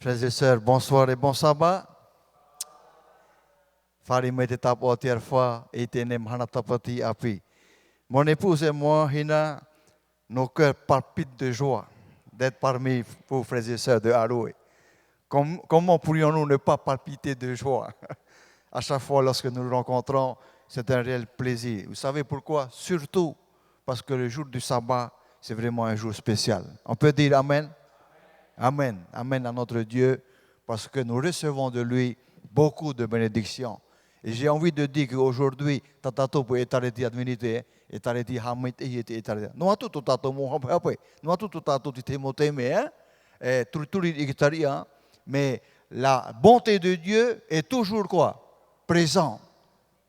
Frères et sœurs, bonsoir et bon sabbat. Fari meditap otiar fois etenem hanatapati api. Mon épouse et moi, Hina, nos cœurs palpitent de joie d'être parmi vous, frères et sœurs de Haroué. Comment pourrions-nous ne pas palpiter de joie? À chaque fois lorsque nous nous rencontrons, c'est un réel plaisir. Vous savez pourquoi? Surtout parce que le jour du sabbat, c'est vraiment un jour spécial. On peut dire Amen? Amen. Amen à notre Dieu, parce que nous recevons de lui beaucoup de bénédictions. Et j'ai envie de dire qu'aujourd'hui, tatato peut être arrêté adminité, est arrêté hamit et est arrêté. Nous avons tout tato mon hape, nous avons tout tato de Timothée, mais tout l'Italie, mais la bonté de Dieu est toujours quoi? Présent.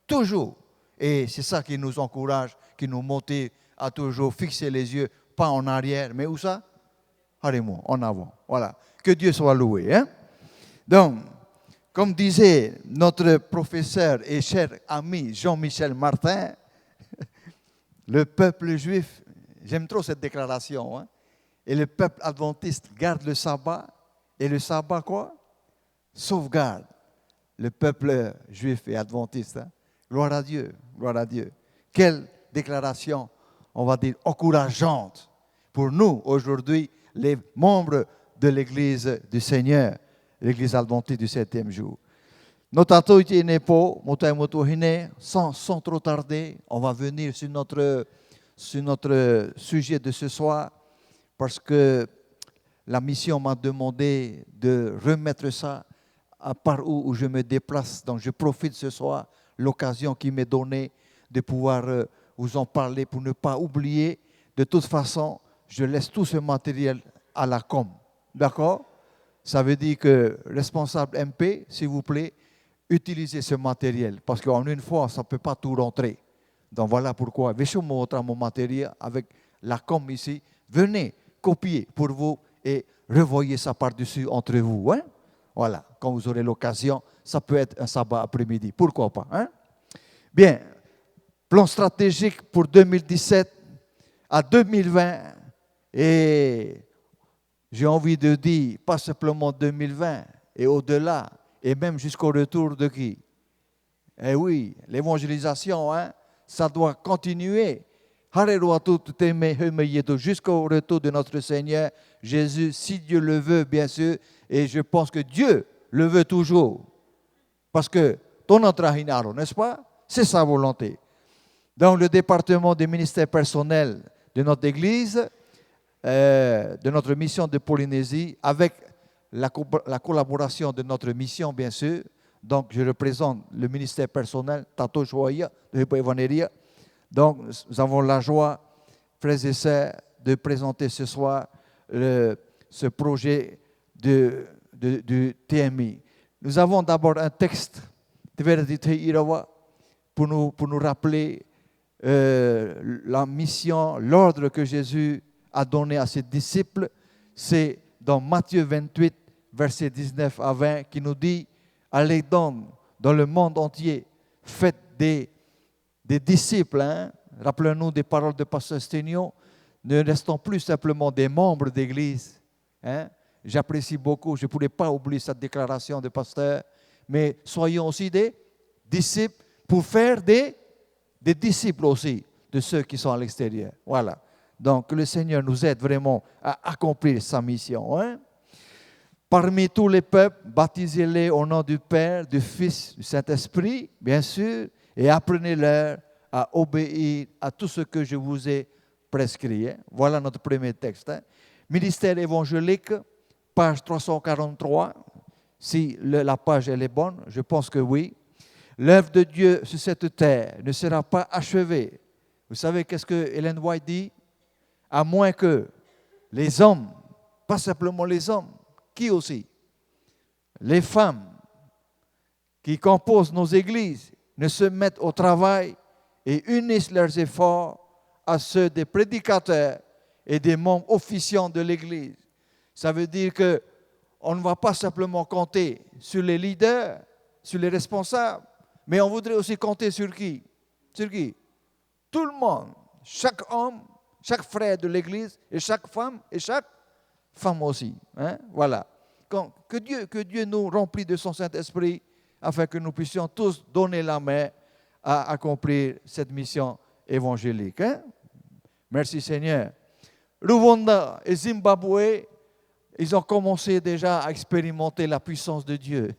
Toujours. Et c'est ça qui nous encourage, qui nous motive à toujours fixer les yeux, pas en arrière, mais où ça? En avant. Voilà. Que Dieu soit loué. Hein? Donc, comme disait notre professeur et cher ami Jean-Michel Martin, le peuple juif, j'aime trop cette déclaration, hein? Et le peuple adventiste garde le sabbat, et le sabbat quoi? Sauvegarde le peuple juif et adventiste. Hein? Gloire à Dieu, gloire à Dieu. Quelle déclaration, on va dire, encourageante pour nous aujourd'hui, les membres de l'Église du Seigneur, l'Église adventiste du 7e jour. Sans trop tarder, on va venir sur notre sujet de ce soir, parce que la mission m'a demandé de remettre ça à part où je me déplace. Donc je profite ce soir, l'occasion qui m'est donnée de pouvoir vous en parler pour ne pas oublier. De toute façon, je laisse tout ce matériel à la com. D'accord? Ça veut dire que responsable MP, s'il vous plaît, utilisez ce matériel. Parce qu'en une fois, ça ne peut pas tout rentrer. Donc voilà pourquoi. Vechez-moi mon matériel avec la com ici. Venez copier pour vous et revoyez ça par-dessus entre vous. Hein? Voilà, quand vous aurez l'occasion, ça peut être un sabbat après-midi. Pourquoi pas? Hein? Bien, plan stratégique pour 2017 à 2020. Et j'ai envie de dire, pas simplement 2020 et au-delà, et même jusqu'au retour de qui? Eh oui, l'évangélisation, hein, ça doit continuer. Jusqu'au retour de notre Seigneur Jésus, si Dieu le veut, bien sûr, et je pense que Dieu le veut toujours. Parce que ton entrahinaro, n'est-ce pas? C'est sa volonté. Dans le département des ministères personnels de notre Église, de notre mission de Polynésie, avec la collaboration de notre mission, bien sûr. Donc, je représente le ministère personnel, Tato Joya, de Evaneria. Donc, nous avons la joie, frères et sœurs, de présenter ce soir ce projet du TMI. Nous avons d'abord un texte pour nous rappeler la mission, l'ordre que Jésus a donné à ses disciples. C'est dans Matthieu 28, versets 19 à 20, qui nous dit « Allez donc dans le monde entier, faites des disciples. Hein? » Rappelons-nous des paroles de Pasteur Sténion. Ne restons plus simplement des membres d'église. Hein? J'apprécie beaucoup, je ne pourrais pas oublier cette déclaration de Pasteur, mais soyons aussi des disciples pour faire des disciples aussi de ceux qui sont à l'extérieur. Voilà. Donc, que le Seigneur nous aide vraiment à accomplir sa mission. Hein? Parmi tous les peuples, baptisez-les au nom du Père, du Fils, du Saint-Esprit, bien sûr, et apprenez-leur à obéir à tout ce que je vous ai prescrit. Hein? Voilà notre premier texte. Hein? Ministère évangélique, page 343. Si la page elle est bonne, je pense que oui. L'œuvre de Dieu sur cette terre ne sera pas achevée. Vous savez qu'est-ce que Ellen White dit? À moins que les hommes, pas simplement les hommes, qui aussi? Les femmes qui composent nos églises ne se mettent au travail et unissent leurs efforts à ceux des prédicateurs et des membres officiants de l'église. Ça veut dire qu'on ne va pas simplement compter sur les leaders, sur les responsables, mais on voudrait aussi compter sur qui? Sur qui? Tout le monde, chaque homme, chaque frère de l'Église, et chaque femme aussi. Hein? Voilà. Que Dieu nous remplit de son Saint-Esprit afin que nous puissions tous donner la main à accomplir cette mission évangélique. Hein? Merci Seigneur. Rwanda et Zimbabwe, ils ont commencé déjà à expérimenter la puissance de Dieu.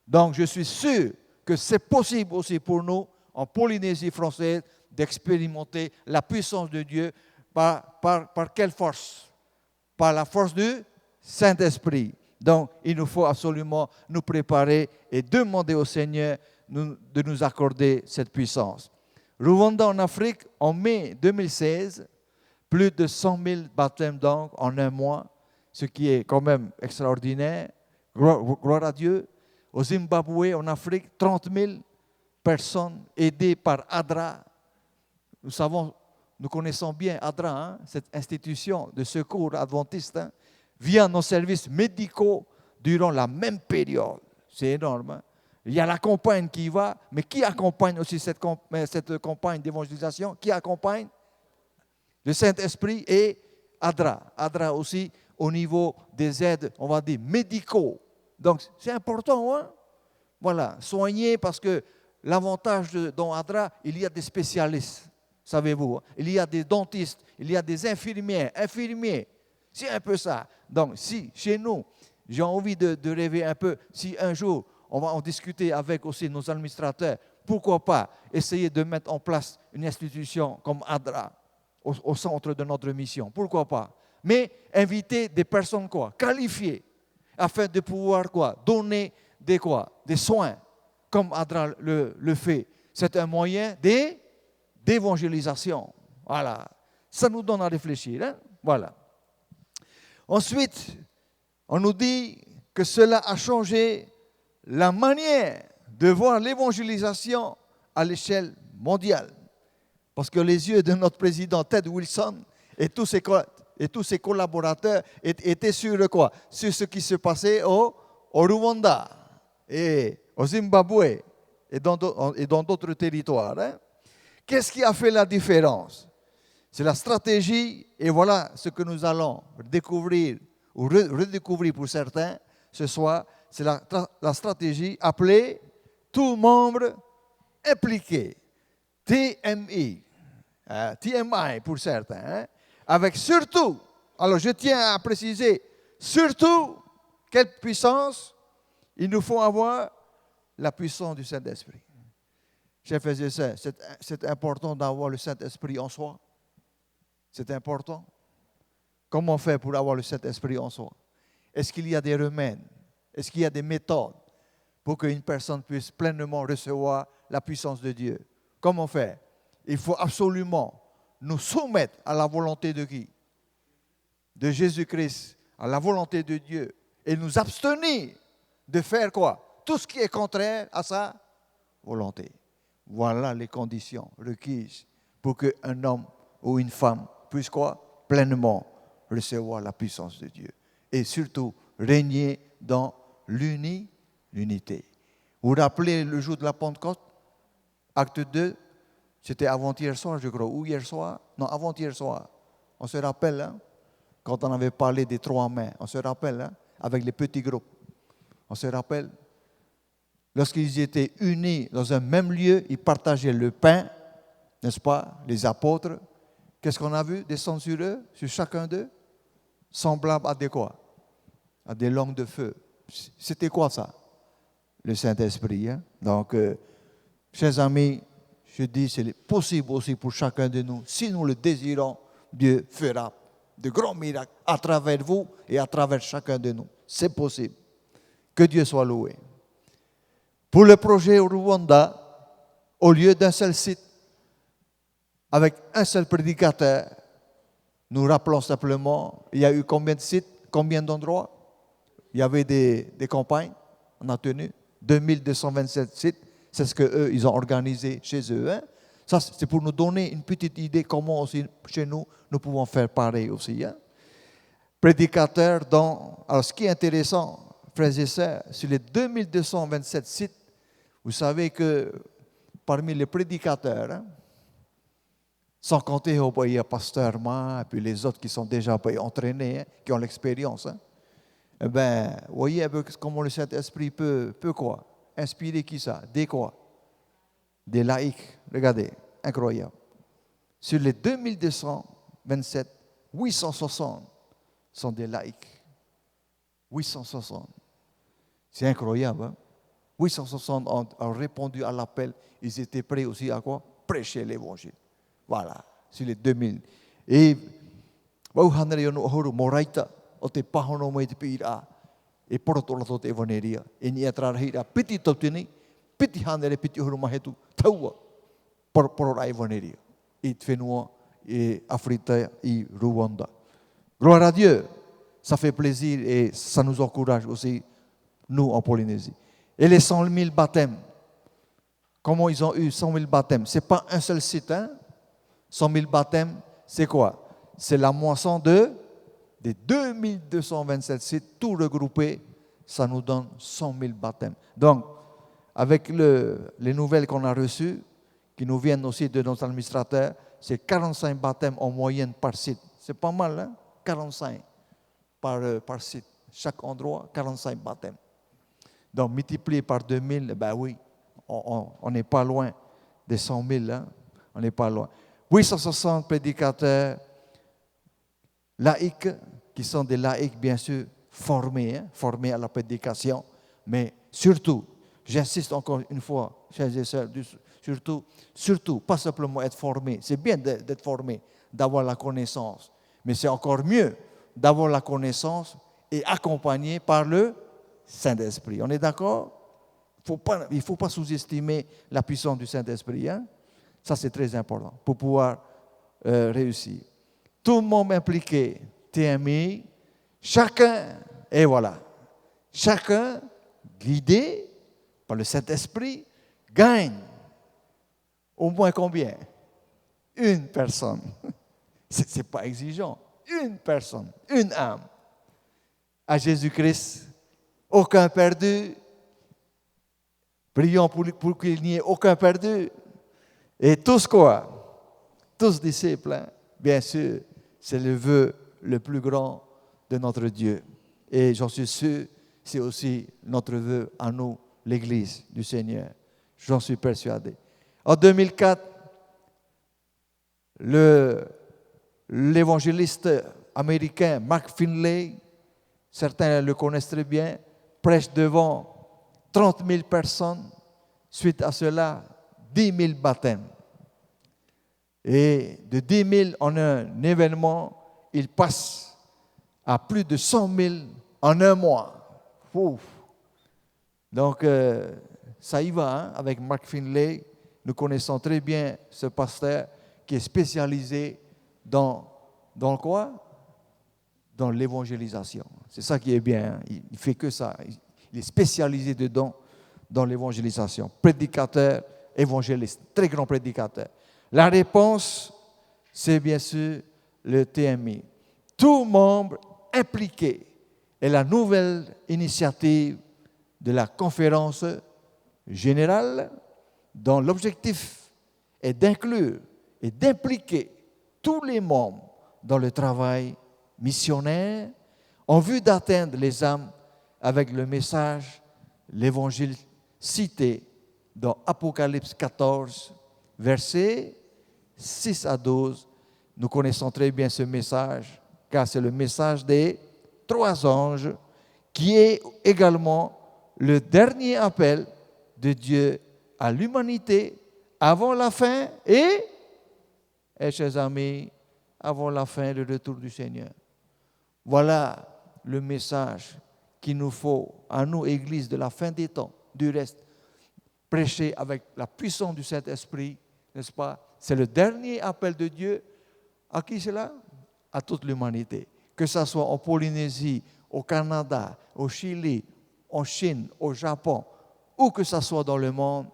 Donc je suis sûr que c'est possible aussi pour nous, en Polynésie française, d'expérimenter la puissance de Dieu. Par quelle force? Par la force du Saint-Esprit. Donc, il nous faut absolument nous préparer et demander au Seigneur de nous accorder cette puissance. Rwanda en Afrique, en mai 2016, plus de 100 000 baptêmes donc en un mois, ce qui est quand même extraordinaire. Gloire à Dieu. Au Zimbabwe, en Afrique, 30 000 personnes aidées par ADRA. Nous connaissons bien ADRA, hein, cette institution de secours adventiste, hein, via nos services médicaux durant la même période. C'est énorme. Hein. Il y a la campagne qui va, mais qui accompagne aussi cette campagne d'évangélisation? Qui accompagne? Le Saint-Esprit et ADRA. ADRA aussi au niveau des aides, on va dire, médicaux. Donc, c'est important, hein? Voilà, soigner parce que l'avantage dans ADRA, il y a des spécialistes. Savez-vous, il y a des dentistes, il y a des infirmiers. C'est un peu ça. Donc, si chez nous, j'ai envie de rêver un peu, si un jour, on va en discuter avec aussi nos administrateurs, pourquoi pas essayer de mettre en place une institution comme ADRA au centre de notre mission. Pourquoi pas? Mais inviter des personnes qualifiées afin de pouvoir donner des soins comme ADRA le fait. C'est un moyen d'évangélisation. Voilà. Ça nous donne à réfléchir. Hein? Voilà. Ensuite, on nous dit que cela a changé la manière de voir l'évangélisation à l'échelle mondiale. Parce que les yeux de notre président Ted Wilson et tous ses collaborateurs étaient sur Sur ce qui se passait au Rwanda et au Zimbabwe et dans d'autres territoires. Hein? Qu'est-ce qui a fait la différence? C'est la stratégie, et voilà ce que nous allons découvrir ou redécouvrir pour certains ce soir. C'est la stratégie appelée tout membre impliqué, TMI, TMI pour certains, hein, avec surtout, alors je tiens à préciser, surtout, quelle puissance? Il nous faut avoir la puissance du Saint-Esprit. Chers frères et sœurs, c'est important d'avoir le Saint-Esprit en soi. C'est important. Comment faire pour avoir le Saint-Esprit en soi? Est-ce qu'il y a des remèdes? Est-ce qu'il y a des méthodes pour qu'une personne puisse pleinement recevoir la puissance de Dieu? Comment faire? Il faut absolument nous soumettre à la volonté de qui? De Jésus-Christ, à la volonté de Dieu. Et nous abstenir de faire tout ce qui est contraire à sa volonté. Voilà les conditions requises pour qu'un homme ou une femme puisse pleinement recevoir la puissance de Dieu. Et surtout, régner dans l'unité. Vous vous rappelez le jour de la Pentecôte? Acte 2, c'était avant-hier soir, je crois, ou hier soir? Non, avant-hier soir. On se rappelle, hein, quand on avait parlé des 3 mains, on se rappelle, hein, avec les petits groupes. On se rappelle, lorsqu'ils étaient unis dans un même lieu, ils partageaient le pain, n'est-ce pas, les apôtres. Qu'est-ce qu'on a vu descendre sur eux, sur chacun d'eux? Semblable à des à des langues de feu. C'était quoi ça? Le Saint-Esprit. Hein? Donc, chers amis, je dis, c'est possible aussi pour chacun de nous. Si nous le désirons, Dieu fera de grands miracles à travers vous et à travers chacun de nous. C'est possible. Que Dieu soit loué. Pour le projet au Rwanda, au lieu d'un seul site, avec un seul prédicateur, nous rappelons simplement, il y a eu combien de sites, combien d'endroits? Il y avait des campagnes, on a tenu 2227 sites, c'est ce qu'eux, ils ont organisé chez eux. Hein? Ça, c'est pour nous donner une petite idée comment aussi, chez nous, nous pouvons faire pareil aussi. Hein? Prédicateurs alors ce qui est intéressant, frères et sœurs, sur les 2227 sites, vous savez que parmi les prédicateurs, hein, sans compter il y a Pasteur Ma, et puis les autres qui sont déjà entraînés, hein, qui ont l'expérience. Hein. Eh bien, vous voyez un peu comment le Saint-Esprit peut quoi? Inspirer qui ça? Des quoi? Des laïcs. Regardez, incroyable. Sur les 2227, 860 sont des laïcs. 860. C'est incroyable. Hein? 860 ont répondu à l'appel. Ils étaient prêts aussi à quoi? Prêcher l'évangile. Voilà, sur les 2000. Et wau hanere yo no horo moraita o te pahono mai te pira e porotola to te evaneria e ni atra hira piti totini piti hanere piti horo mahetu taua porora evaneria e whenua e Afrika et Rwanda. Gloire à Dieu, ça fait plaisir et ça nous encourage aussi nous en Polynésie. Et les 100 000 baptêmes, comment ils ont eu 100 000 baptêmes? C'est pas un seul site, hein? 100 000 baptêmes, c'est quoi? C'est la moisson des 2227 sites, tout regroupés, ça nous donne 100 000 baptêmes. Donc, avec les nouvelles qu'on a reçues, qui nous viennent aussi de nos administrateurs, c'est 45 baptêmes en moyenne par site. C'est pas mal, hein? 45 par site. Chaque endroit, 45 baptêmes. Donc, multiplié par 2000, ben oui, on n'est pas loin des 100 000, hein? On n'est pas loin. 860 prédicateurs laïcs, qui sont des laïcs bien sûr formés, hein, formés à la prédication, mais surtout, j'insiste encore une fois, chers et sœurs, surtout, pas simplement être formé, c'est bien d'être formé, d'avoir la connaissance, mais c'est encore mieux d'avoir la connaissance et accompagné par le Saint-Esprit. On est d'accord? Il ne faut pas sous-estimer la puissance du Saint-Esprit, hein? Ça, c'est très important pour pouvoir réussir. Tout le monde impliqué, TMI, chacun, et voilà, chacun guidé par le Saint-Esprit gagne au moins combien? Une personne. Ce n'est pas exigeant. Une personne, une âme. À Jésus-Christ, aucun perdu. Prions pour qu'il n'y ait aucun perdu. Et tous quoi? Tous disciples, hein? Bien sûr, c'est le vœu le plus grand de notre Dieu. Et j'en suis sûr, c'est aussi notre vœu à nous, l'Église du Seigneur. J'en suis persuadé. En 2004, l'évangéliste américain Mark Finley, certains le connaissent très bien, prêche devant 30 000 personnes. Suite à cela, 10 000 baptêmes. Et de 10 000 en un événement, il passe à plus de 100 000 en un mois. Ouf. Donc, ça y va, hein, avec Mark Finley. Nous connaissons très bien ce pasteur qui est spécialisé dans quoi? Dans l'évangélisation. C'est ça qui est bien. Hein. Il ne fait que ça. Il est spécialisé dedans, dans l'évangélisation. Prédicateur, évangéliste, très grand prédicateur. La réponse, c'est bien sûr le TMI. Tout membre impliqué est la nouvelle initiative de la conférence générale dont l'objectif est d'inclure et d'impliquer tous les membres dans le travail missionnaire en vue d'atteindre les âmes avec le message, l'évangile cité dans Apocalypse 14, versets 6 à 12. Nous connaissons très bien ce message, car c'est le message des 3 anges, qui est également le dernier appel de Dieu à l'humanité avant la fin et chers amis, avant la fin et le retour du Seigneur. Voilà le message qu'il nous faut, à nous, Église de la fin des temps, du reste, prêcher avec la puissance du Saint-Esprit, n'est-ce pas? C'est le dernier appel de Dieu. À qui cela? À toute l'humanité. Que ce soit en Polynésie, au Canada, au Chili, en Chine, au Japon, où que ce soit dans le monde,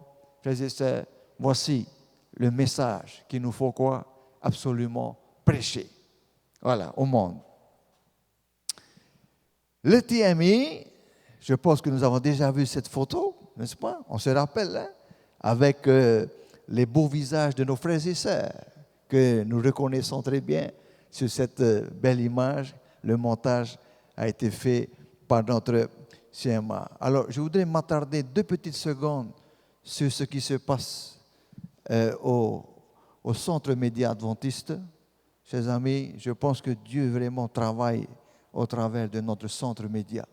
frères et sœurs, voici le message qu'il nous faut quoi? Absolument prêcher. Voilà, au monde. Le TMI, je pense que nous avons déjà vu cette photo, n'est-ce pas? On se rappelle, hein? Avec les beaux visages de nos frères et sœurs, que nous reconnaissons très bien sur cette belle image. Le montage a été fait par notre CMA. Alors, je voudrais m'attarder 2 petites secondes sur ce qui se passe au centre média adventiste. Chers amis, je pense que Dieu vraiment travaille au travers de notre centre média.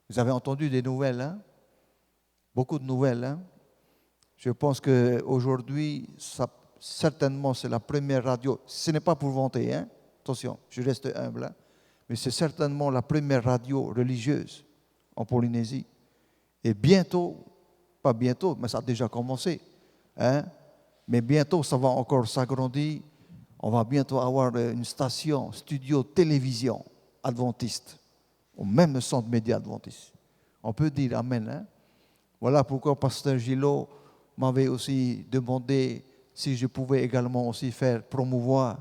Vous avez entendu des nouvelles, hein? Beaucoup de nouvelles, hein? Je pense qu'aujourd'hui, certainement, c'est la première radio. Ce n'est pas pour vanter, hein? Attention, je reste humble, hein? Mais c'est certainement la première radio religieuse en Polynésie. Et bientôt, pas bientôt, mais ça a déjà commencé, hein? Mais bientôt, ça va encore s'agrandir. On va bientôt avoir une station, studio, télévision adventiste, au même centre média adventiste. On peut dire Amen, hein? Voilà pourquoi Pasteur Gillot m'avait aussi demandé si je pouvais également aussi faire promouvoir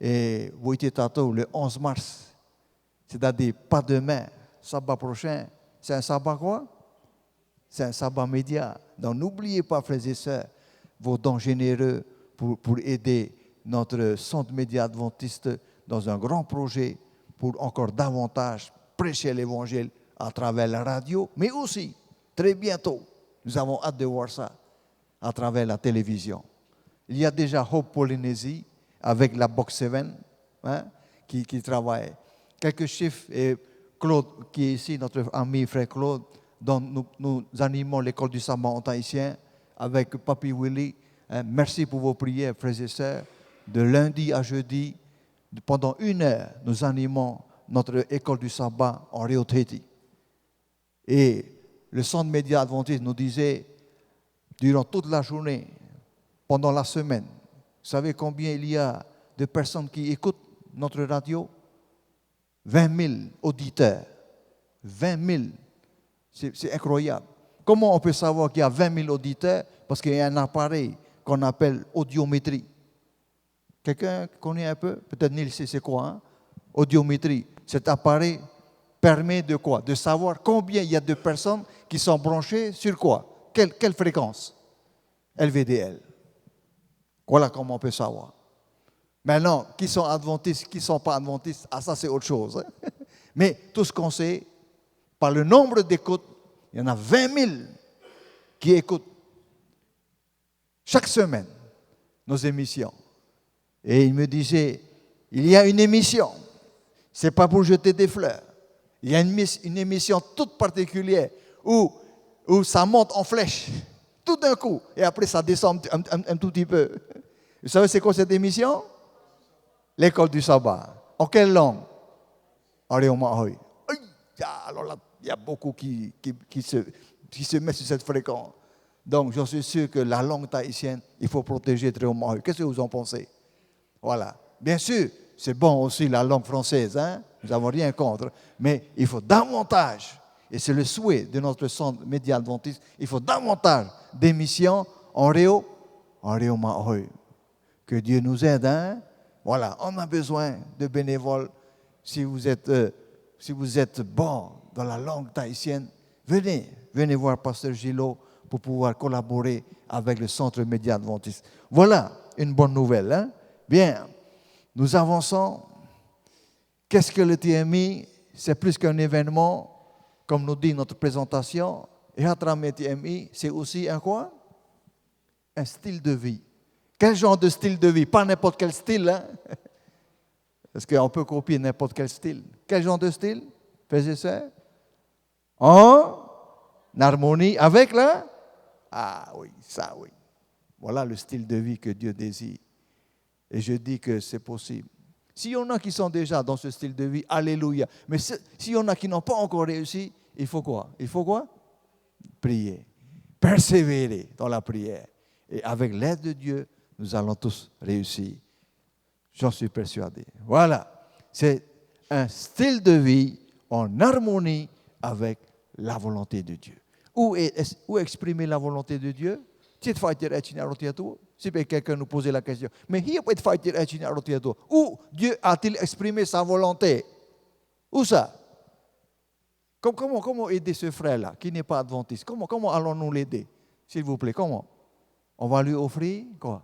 et Woiti Tato le 11 mars, c'est-à-dire pas demain, sabbat prochain. C'est un sabbat quoi? C'est un sabbat média. Donc n'oubliez pas, frères et sœurs, vos dons généreux pour aider notre centre média adventiste dans un grand projet pour encore davantage prêcher l'évangile à travers la radio, mais aussi, très bientôt, nous avons hâte de voir ça à travers la télévision. Il y a déjà Hope Polynésie avec la Box 7 hein, qui travaille. Quelques chiffres, et Claude, qui est ici, notre ami frère Claude, dont nous animons l'école du sabbat en haïtien avec Papi Willy. Hein, merci pour vos prières, frères et sœurs. De lundi à jeudi, pendant 1 heure, nous animons notre école du sabbat en Rio Tahiti. Et le centre média adventiste nous disait, durant toute la journée, pendant la semaine, vous savez combien il y a de personnes qui écoutent notre radio? 20 000 auditeurs. 20 000. C'est incroyable. Comment on peut savoir qu'il y a 20 000 auditeurs? Parce qu'il y a un appareil qu'on appelle audiométrie. Quelqu'un connaît un peu? Peut-être Nils sait c'est quoi, hein? Audiométrie. Cet appareil permet de quoi? De savoir combien il y a de personnes qui sont branchées sur quoi? Quelle fréquence? LVDL. Voilà comment on peut savoir. Maintenant, qui sont adventistes, qui ne sont pas adventistes, ah ça c'est autre chose. Hein? Mais tout ce qu'on sait, par le nombre d'écoutes, il y en a 20 000 qui écoutent chaque semaine nos émissions. Et il me disait, il y a une émission, ce n'est pas pour jeter des fleurs, il y a une émission toute particulière où ça monte en flèche, tout d'un coup, et après ça descend un tout petit peu. Vous savez c'est quoi cette émission? L'école du sabbat. En quelle langue? En Réomahoy. Alors là, il y a beaucoup qui se mettent sur cette fréquence. Donc, je suis sûr que la langue tahitienne, il faut protéger Réomahoy. Qu'est-ce que vous en pensez? Voilà. Bien sûr, c'est bon aussi la langue française, hein? Nous n'avons rien contre. Mais il faut davantage, et c'est le souhait de notre centre média adventiste, il faut davantage d'émissions en Réomahoy. Que Dieu nous aide, hein? Voilà, on a besoin de bénévoles. Si vous êtes bon dans la langue tahitienne, venez voir Pasteur Gillot pour pouvoir collaborer avec le Centre Média Adventiste. Voilà une bonne nouvelle, hein? Bien, nous avançons. Qu'est-ce que le TMI? C'est plus qu'un événement, comme nous dit notre présentation. Et à travers le TMI, c'est aussi un quoi? Un style de vie. Quel genre de style de vie? Pas n'importe quel style, hein? Parce qu'on peut copier n'importe quel style. Quel genre de style? Faisez ça. En harmonie avec la... Ah oui, ça oui. Voilà le style de vie que Dieu désire. Et je dis que c'est possible. S'il y en a qui sont déjà dans ce style de vie, alléluia. Mais s'il y en a qui n'ont pas encore réussi, il faut quoi? Il faut quoi? Prier. Persévérer dans la prière. Et avec l'aide de Dieu, nous allons tous réussir. J'en suis persuadé. Voilà. C'est un style de vie en harmonie avec la volonté de Dieu. Où exprimer la volonté de Dieu? Si quelqu'un nous posait la question, mais où Dieu a-t-il exprimé sa volonté? Où ça? Comment aider ce frère-là qui n'est pas adventiste? Comment allons-nous l'aider? S'il vous plaît, comment? On va lui offrir quoi?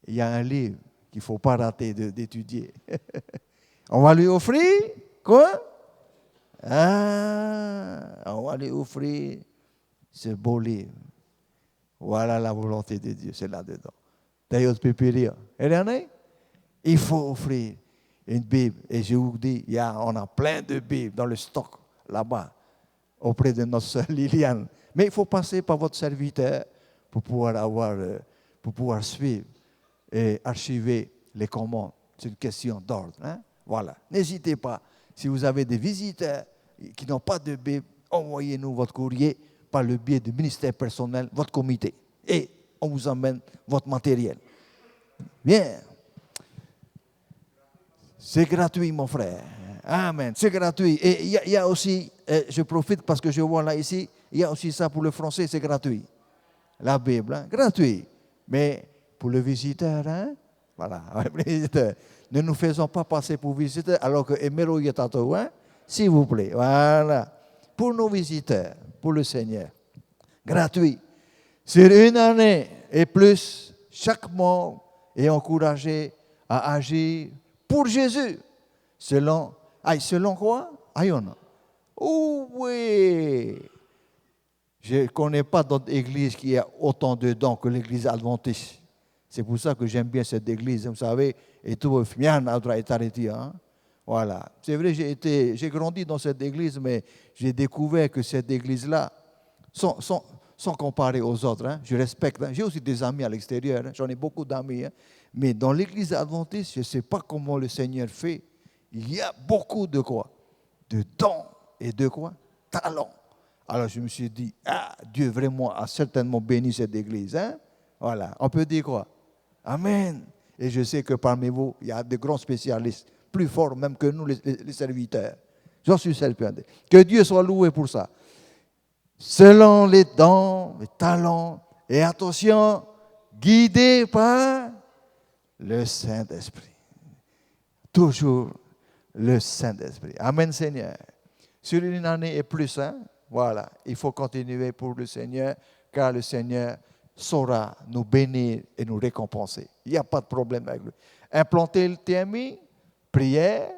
Il y a un livre qu'il ne faut pas rater d'étudier. On va lui offrir quoi? On va lui offrir ce beau livre. Voilà la volonté de Dieu, c'est là-dedans. D'ailleurs, tu peux lire. Il faut offrir une Bible. Et je vous dis, on a plein de Bibles dans le stock là-bas, auprès de notre sœur Liliane. Mais il faut passer par votre serviteur pour pouvoir suivre et archiver les commandes. C'est une question d'ordre. Voilà. N'hésitez pas. Si vous avez des visiteurs qui n'ont pas de Bible, envoyez-nous votre courrier par le biais du ministère personnel, votre comité. Et on vous emmène votre matériel. Bien. C'est gratuit, mon frère. Amen. C'est gratuit. Et il y a aussi, je profite parce que je vois là ici, il y a aussi ça pour le français, c'est gratuit. La Bible, gratuit. Mais pour le visiteur, voilà, ne nous faisons pas passer pour visiteurs alors que Emero y est à toi, s'il vous plaît. Voilà. Pour nos visiteurs, pour le Seigneur. Gratuit. Sur une année et plus, chaque membre est encouragé à agir pour Jésus. Selon quoi? Oh oui. Je ne connais pas d'autre église qui a autant de dons que l'église adventiste. C'est pour ça que j'aime bien cette église, vous savez, et tout bien à voilà. C'est vrai, j'ai grandi dans cette église, mais j'ai découvert que cette église-là, sans comparer aux autres, je respecte. J'ai aussi des amis à l'extérieur, j'en ai beaucoup d'amis, mais dans l'église adventiste, je ne sais pas comment le Seigneur fait. Il y a beaucoup de quoi? De dons et de quoi? Talents. Alors je me suis dit, Dieu vraiment a certainement béni cette église. Voilà, on peut dire quoi? Amen. Et je sais que parmi vous, il y a de grands spécialistes, plus forts même que nous les serviteurs. J'en suis certain. Que Dieu soit loué pour ça. Selon les dons, les talents, et attention, guidés par le Saint-Esprit. Toujours le Saint-Esprit. Amen, Seigneur. Sur une année et plus, voilà, il faut continuer pour le Seigneur, car le Seigneur saura nous bénir et nous récompenser. Il n'y a pas de problème avec lui. Implanter le TMI, prière.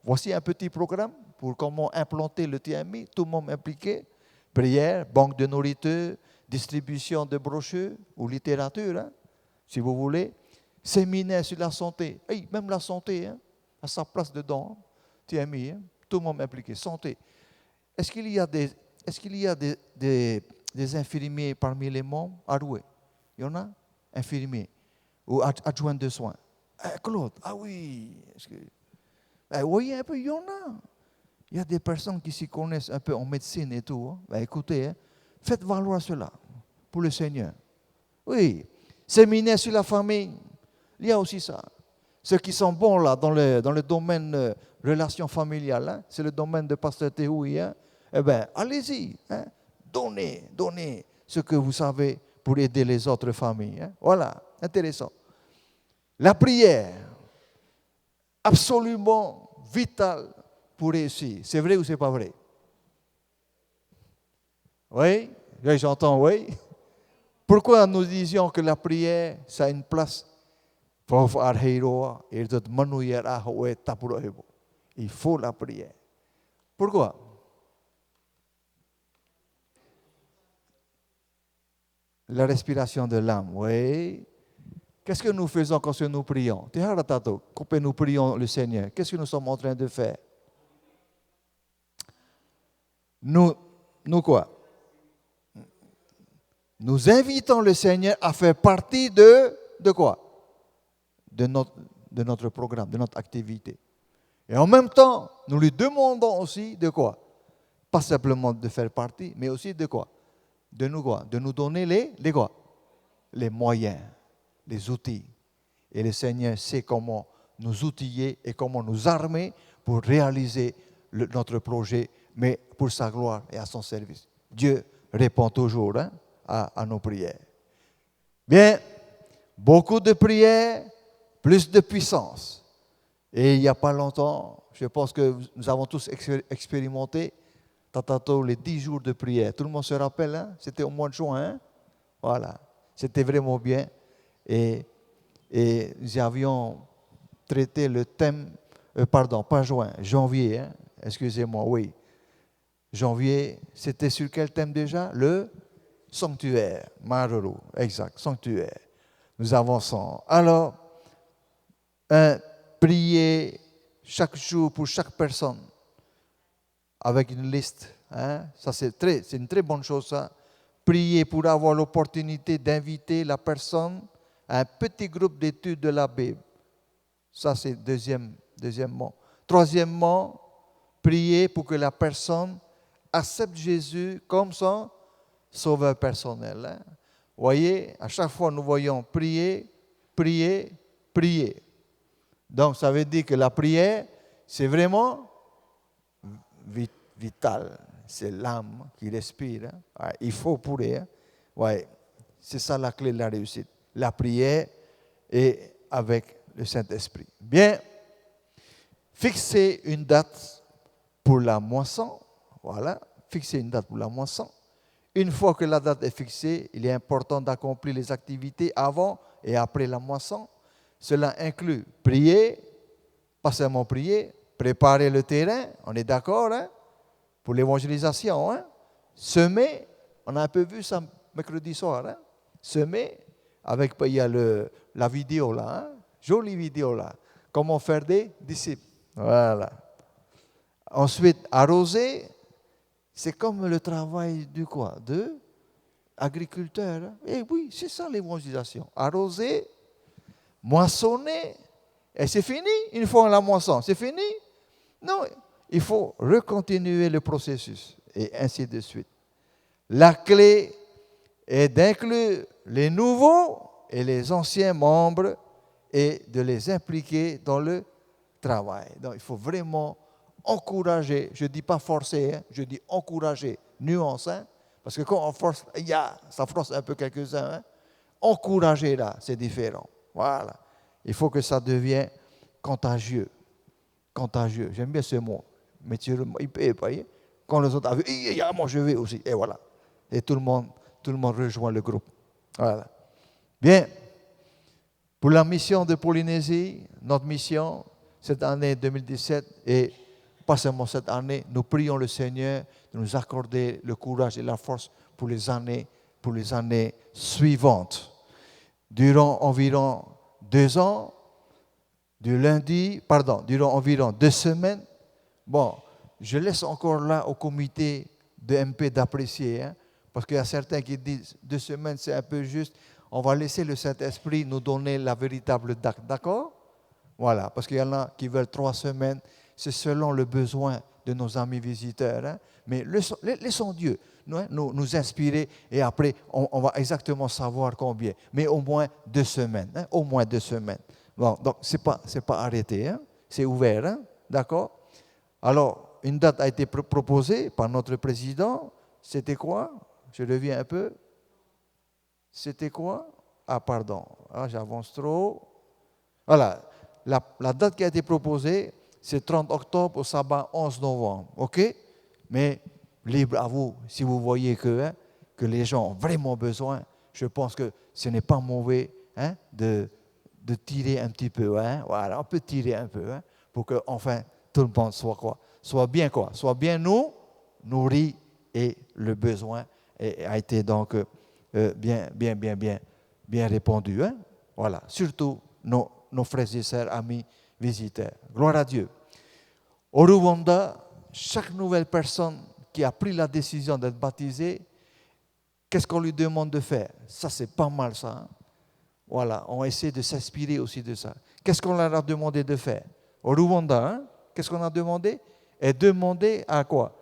Voici un petit programme pour comment implanter le TMI, tout le monde impliqué. Prière, banque de nourriture, distribution de brochures ou littérature, si vous voulez. Séminaire sur la santé. Même la santé, à sa place dedans. TMI, tout le monde impliqué. Santé. Est-ce qu'il y a des infirmiers parmi les membres? Aroué. Il y en a? Infirmiers. Ou adjoints de soins. Claude, oui. Oui, un peu, il y en a. Il y a des personnes qui s'y connaissent un peu en médecine et tout. Écoutez, faites valoir cela pour le Seigneur. Oui. Séminaire sur la famille. Il y a aussi ça. Ceux qui sont bons là dans le domaine relations familiales, c'est le domaine de Pasteur Théoui, allez-y, donnez ce que vous savez pour aider les autres familles. Voilà, intéressant. La prière, absolument vitale pour réussir. C'est vrai ou c'est pas vrai? Oui, j'entends oui. Pourquoi nous disions que la prière, ça a une place? Il faut la prière. Pourquoi? La respiration de l'âme, oui. Qu'est-ce que nous faisons quand nous prions? Quand nous prions le Seigneur, qu'est-ce que nous sommes en train de faire? Nous quoi? Nous invitons le Seigneur à faire partie de quoi? De notre programme, de notre activité. Et en même temps, nous lui demandons aussi de quoi? Pas simplement de faire partie, mais aussi de quoi? De nous quoi? De nous donner les quoi? Les moyens, les outils. Et le Seigneur sait comment nous outiller et comment nous armer pour réaliser notre projet, mais pour sa gloire et à son service. Dieu répond toujours à nos prières. Bien, beaucoup de prières, plus de puissance. Et il n'y a pas longtemps, je pense que nous avons tous expérimenté les 10 jours de prière. Tout le monde se rappelle, c'était au mois de juin. Voilà, c'était vraiment bien. Et nous avions traité le thème, pas juin, janvier, excusez-moi, oui. janvier, c'était sur quel thème déjà? Le sanctuaire. Maroro, exact, sanctuaire. Nous avançons. Alors, prier chaque jour pour chaque personne avec une liste. Hein? Ça, c'est une très bonne chose, ça. Prier pour avoir l'opportunité d'inviter la personne à un petit groupe d'études de la Bible. Ça, c'est deuxièmement. Troisièmement, prier pour que la personne accepte Jésus comme son sauveur personnel. Hein? Vous voyez, à chaque fois, nous voyons prier, prier, prier. Donc, ça veut dire que la prière, c'est vraiment vital. C'est l'âme qui respire. Hein? Ouais, il faut prier. Hein? Ouais, c'est ça la clé de la réussite. La prière et avec le Saint-Esprit. Bien, fixer une date pour la moisson. Voilà, fixer une date pour la moisson. Une fois que la date est fixée, il est important d'accomplir les activités avant et après la moisson. Cela inclut prier, pas seulement prier, préparer le terrain, on est d'accord, hein, pour l'évangélisation. Hein, semer, on a un peu vu ça mercredi soir, hein, semer, avec, il y a la vidéo là, hein, jolie vidéo là, comment faire des disciples. Voilà. Ensuite, arroser, c'est comme le travail du quoi? De agriculteur. Hein? Et oui, c'est ça l'évangélisation. Arroser, moissonner, et c'est fini une fois la moisson. C'est fini? Non, il faut recontinuer le processus et ainsi de suite. La clé est d'inclure les nouveaux et les anciens membres et de les impliquer dans le travail. Donc, il faut vraiment encourager, je ne dis pas forcer, hein, je dis encourager, nuance, hein, parce que quand on force, ça force un peu quelques-uns. Hein, encourager là, c'est différent. Voilà. Il faut que ça devienne contagieux. Contagieux, j'aime bien ce mot. Mais il peut pas. Quand les autres avaient, moi je vais aussi. Et voilà. Et tout le monde rejoint le groupe. Voilà. Bien. Pour la mission de Polynésie, notre mission, cette année 2017, et pas seulement cette année, nous prions le Seigneur de nous accorder le courage et la force pour les années suivantes. Durant environ 2 ans, durant environ 2 semaines. Bon, je laisse encore là au comité de MP d'apprécier, hein, parce qu'il y a certains qui disent 2 semaines, c'est un peu juste. On va laisser le Saint-Esprit nous donner la véritable date, d'accord? Voilà, parce qu'il y en a qui veulent 3 semaines, c'est selon le besoin de nos amis visiteurs. Hein, mais laissons Dieu nous inspirer et après, on va exactement savoir combien. Mais au moins 2 semaines, hein, au moins 2 semaines. Bon, donc, ce n'est pas arrêté, hein, c'est ouvert, hein, d'accord? Alors, une date a été proposée par notre président. C'était quoi? Je reviens un peu. C'était quoi? Ah, pardon, j'avance trop. Voilà, la date qui a été proposée, c'est 30 octobre au sabbat 11 novembre, ok? Mais libre à vous, si vous voyez que les gens ont vraiment besoin, je pense que ce n'est pas mauvais, hein, de tirer un petit peu, hein, voilà, on peut tirer un peu, hein, pour que enfin tout le monde soit bien nourri et le besoin a été donc bien répondu, hein, voilà, surtout nos frères et sœurs, amis, visiteurs. Gloire à Dieu. Au Rwanda, chaque nouvelle personne qui a pris la décision d'être baptisée, qu'est-ce qu'on lui demande de faire? Ça, c'est pas mal, ça. Hein? Voilà, on essaie de s'inspirer aussi de ça. Qu'est-ce qu'on leur a demandé de faire? Au Rwanda, hein? Qu'est-ce qu'on a demandé? Et demander à quoi?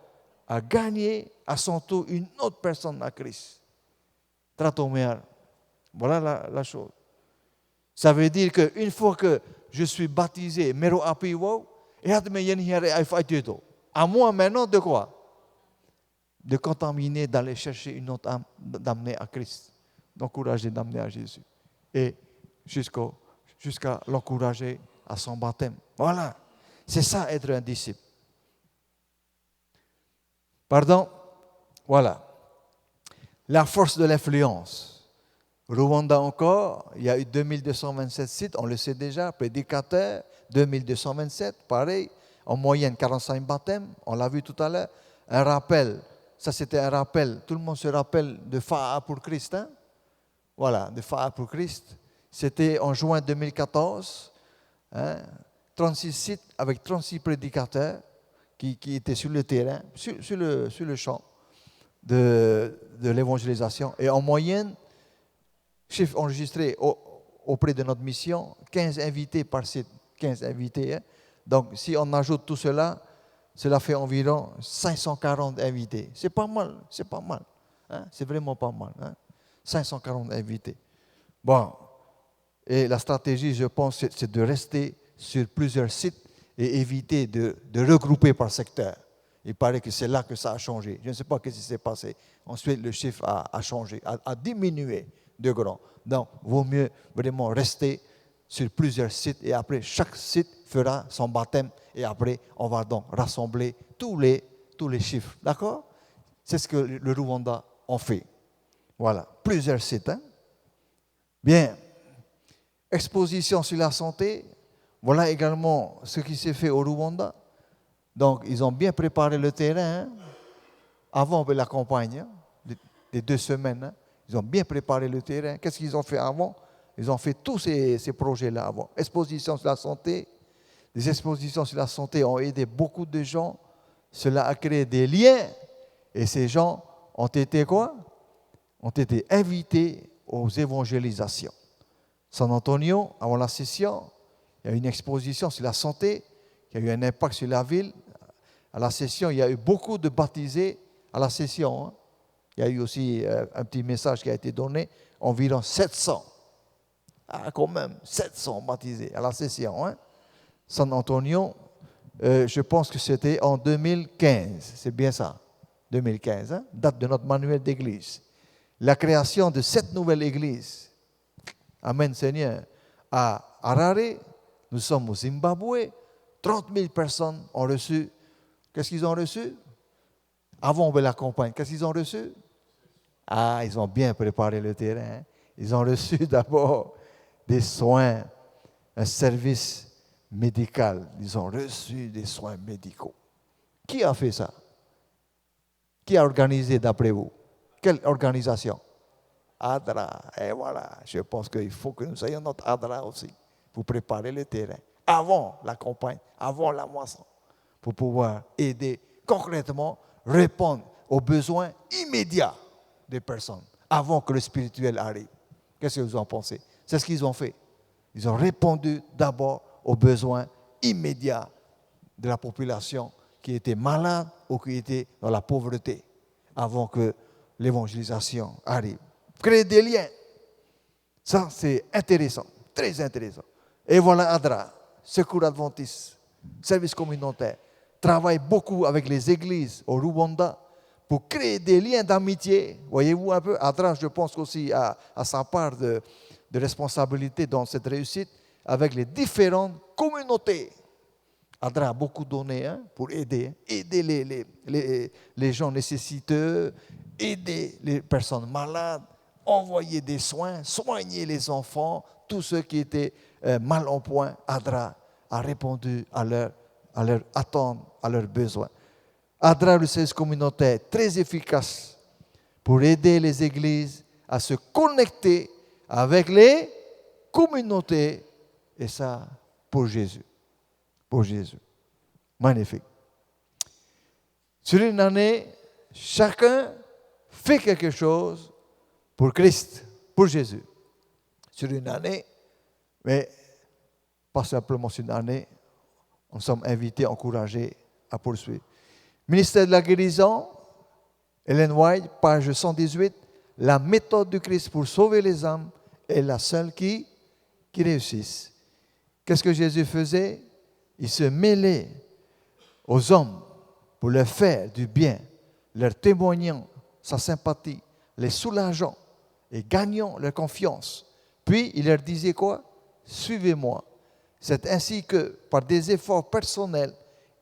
À gagner à son tour une autre personne à Christ. Tratoméar. Voilà la chose. Ça veut dire qu'une fois que je suis baptisé, mero apiwo, et à moi maintenant de quoi? De contaminer, d'aller chercher une autre âme, d'amener à Christ, d'encourager, d'amener à Jésus. Et jusqu'à l'encourager à son baptême. Voilà. C'est ça être un disciple. Pardon? Voilà. La force de l'influence. Rwanda encore, il y a eu 2227 sites, on le sait déjà, prédicateurs, 2227, pareil, en moyenne 45 baptêmes, on l'a vu tout à l'heure. un rappel. Ça, c'était un rappel. Tout le monde se rappelle de Fa'a pour Christ. Hein? Voilà, de Fa'a pour Christ. C'était en juin 2014. Hein? 36 sites avec 36 prédicateurs qui étaient sur le terrain, sur le champ de l'évangélisation. Et en moyenne, chiffre enregistré auprès de notre mission, 15 invités par site. 15 invités. Hein? Donc, si on ajoute tout cela, cela fait environ 540 invités. C'est pas mal, c'est pas mal. Hein? C'est vraiment pas mal. Hein? 540 invités. Bon, et la stratégie, je pense, c'est de rester sur plusieurs sites et éviter de regrouper par secteur. Il paraît que c'est là que ça a changé. Je ne sais pas ce qui s'est passé. Ensuite, le chiffre a changé, a diminué de grand. Donc, il vaut mieux vraiment rester sur plusieurs sites et après, chaque site fera son baptême et après, on va donc rassembler tous les chiffres. D'accord? C'est ce que le Rwanda en fait. Voilà, plusieurs sites. Hein? Bien. Exposition sur la santé. Voilà également ce qui s'est fait au Rwanda. Donc, ils ont bien préparé le terrain hein, avant la campagne, hein, les 2 semaines. Hein, ils ont bien préparé le terrain. Qu'est-ce qu'ils ont fait avant? Ils ont fait tous ces projets-là avant. Exposition sur la santé. Les expositions sur la santé ont aidé beaucoup de gens. Cela a créé des liens. Et ces gens ont été quoi? Ont été invités aux évangélisations. San Antonio, avant la session, il y a eu une exposition sur la santé qui a eu un impact sur la ville. À la session, il y a eu beaucoup de baptisés à la session. Hein. Il y a eu aussi un petit message qui a été donné, environ 700. Ah, quand même, 700 baptisés à la session. Hein. San Antonio, je pense que c'était en 2015. C'est bien ça, 2015, hein, date de notre manuel d'église. La création de 7 nouvelles églises. Amen, Seigneur. À Harare, nous sommes au Zimbabwe. 30 000 personnes ont reçu. Qu'est-ce qu'ils ont reçu? Avant de la campagne, qu'est-ce qu'ils ont reçu? Ah, ils ont bien préparé le terrain. Hein. Ils ont reçu d'abord des soins, un service médical. Ils ont reçu des soins médicaux. Qui a fait ça? Qui a organisé d'après vous? Quelle organisation? ADRA. Et voilà, je pense qu'il faut que nous ayons notre ADRA aussi pour préparer le terrain avant la campagne, avant la moisson, pour pouvoir aider concrètement, répondre aux besoins immédiats des personnes avant que le spirituel arrive. Qu'est-ce que vous en pensez? C'est ce qu'ils ont fait. Ils ont répondu d'abord aux besoins immédiats de la population qui était malade ou qui était dans la pauvreté avant que l'évangélisation arrive. Créer des liens. Ça, c'est intéressant, très intéressant. Et voilà ADRA, Secours Adventiste, service communautaire, travaille beaucoup avec les églises au Rwanda pour créer des liens d'amitié. Voyez-vous un peu, ADRA, je pense aussi à sa part de responsabilité dans cette réussite avec les différentes communautés. ADRA a beaucoup donné hein, pour aider les gens nécessiteux, aider les personnes malades, envoyer des soins, soigner les enfants, tous ceux qui étaient mal en point. ADRA a répondu à leur attente, à leurs besoins. ADRA, le service communautaire, très efficace pour aider les églises à se connecter avec les communautés. Et ça, pour Jésus. Pour Jésus. Magnifique. Sur une année, chacun fait quelque chose pour Christ, pour Jésus. Sur une année, mais pas simplement sur une année, nous sommes invités, encouragés à poursuivre. Ministère de la guérison, Ellen White, page 118, la méthode du Christ pour sauver les âmes est la seule qui réussisse. Qu'est-ce que Jésus faisait? Il se mêlait aux hommes pour leur faire du bien, leur témoignant sa sympathie, les soulageant et gagnant leur confiance. Puis il leur disait quoi? Suivez-moi. C'est ainsi que, par des efforts personnels,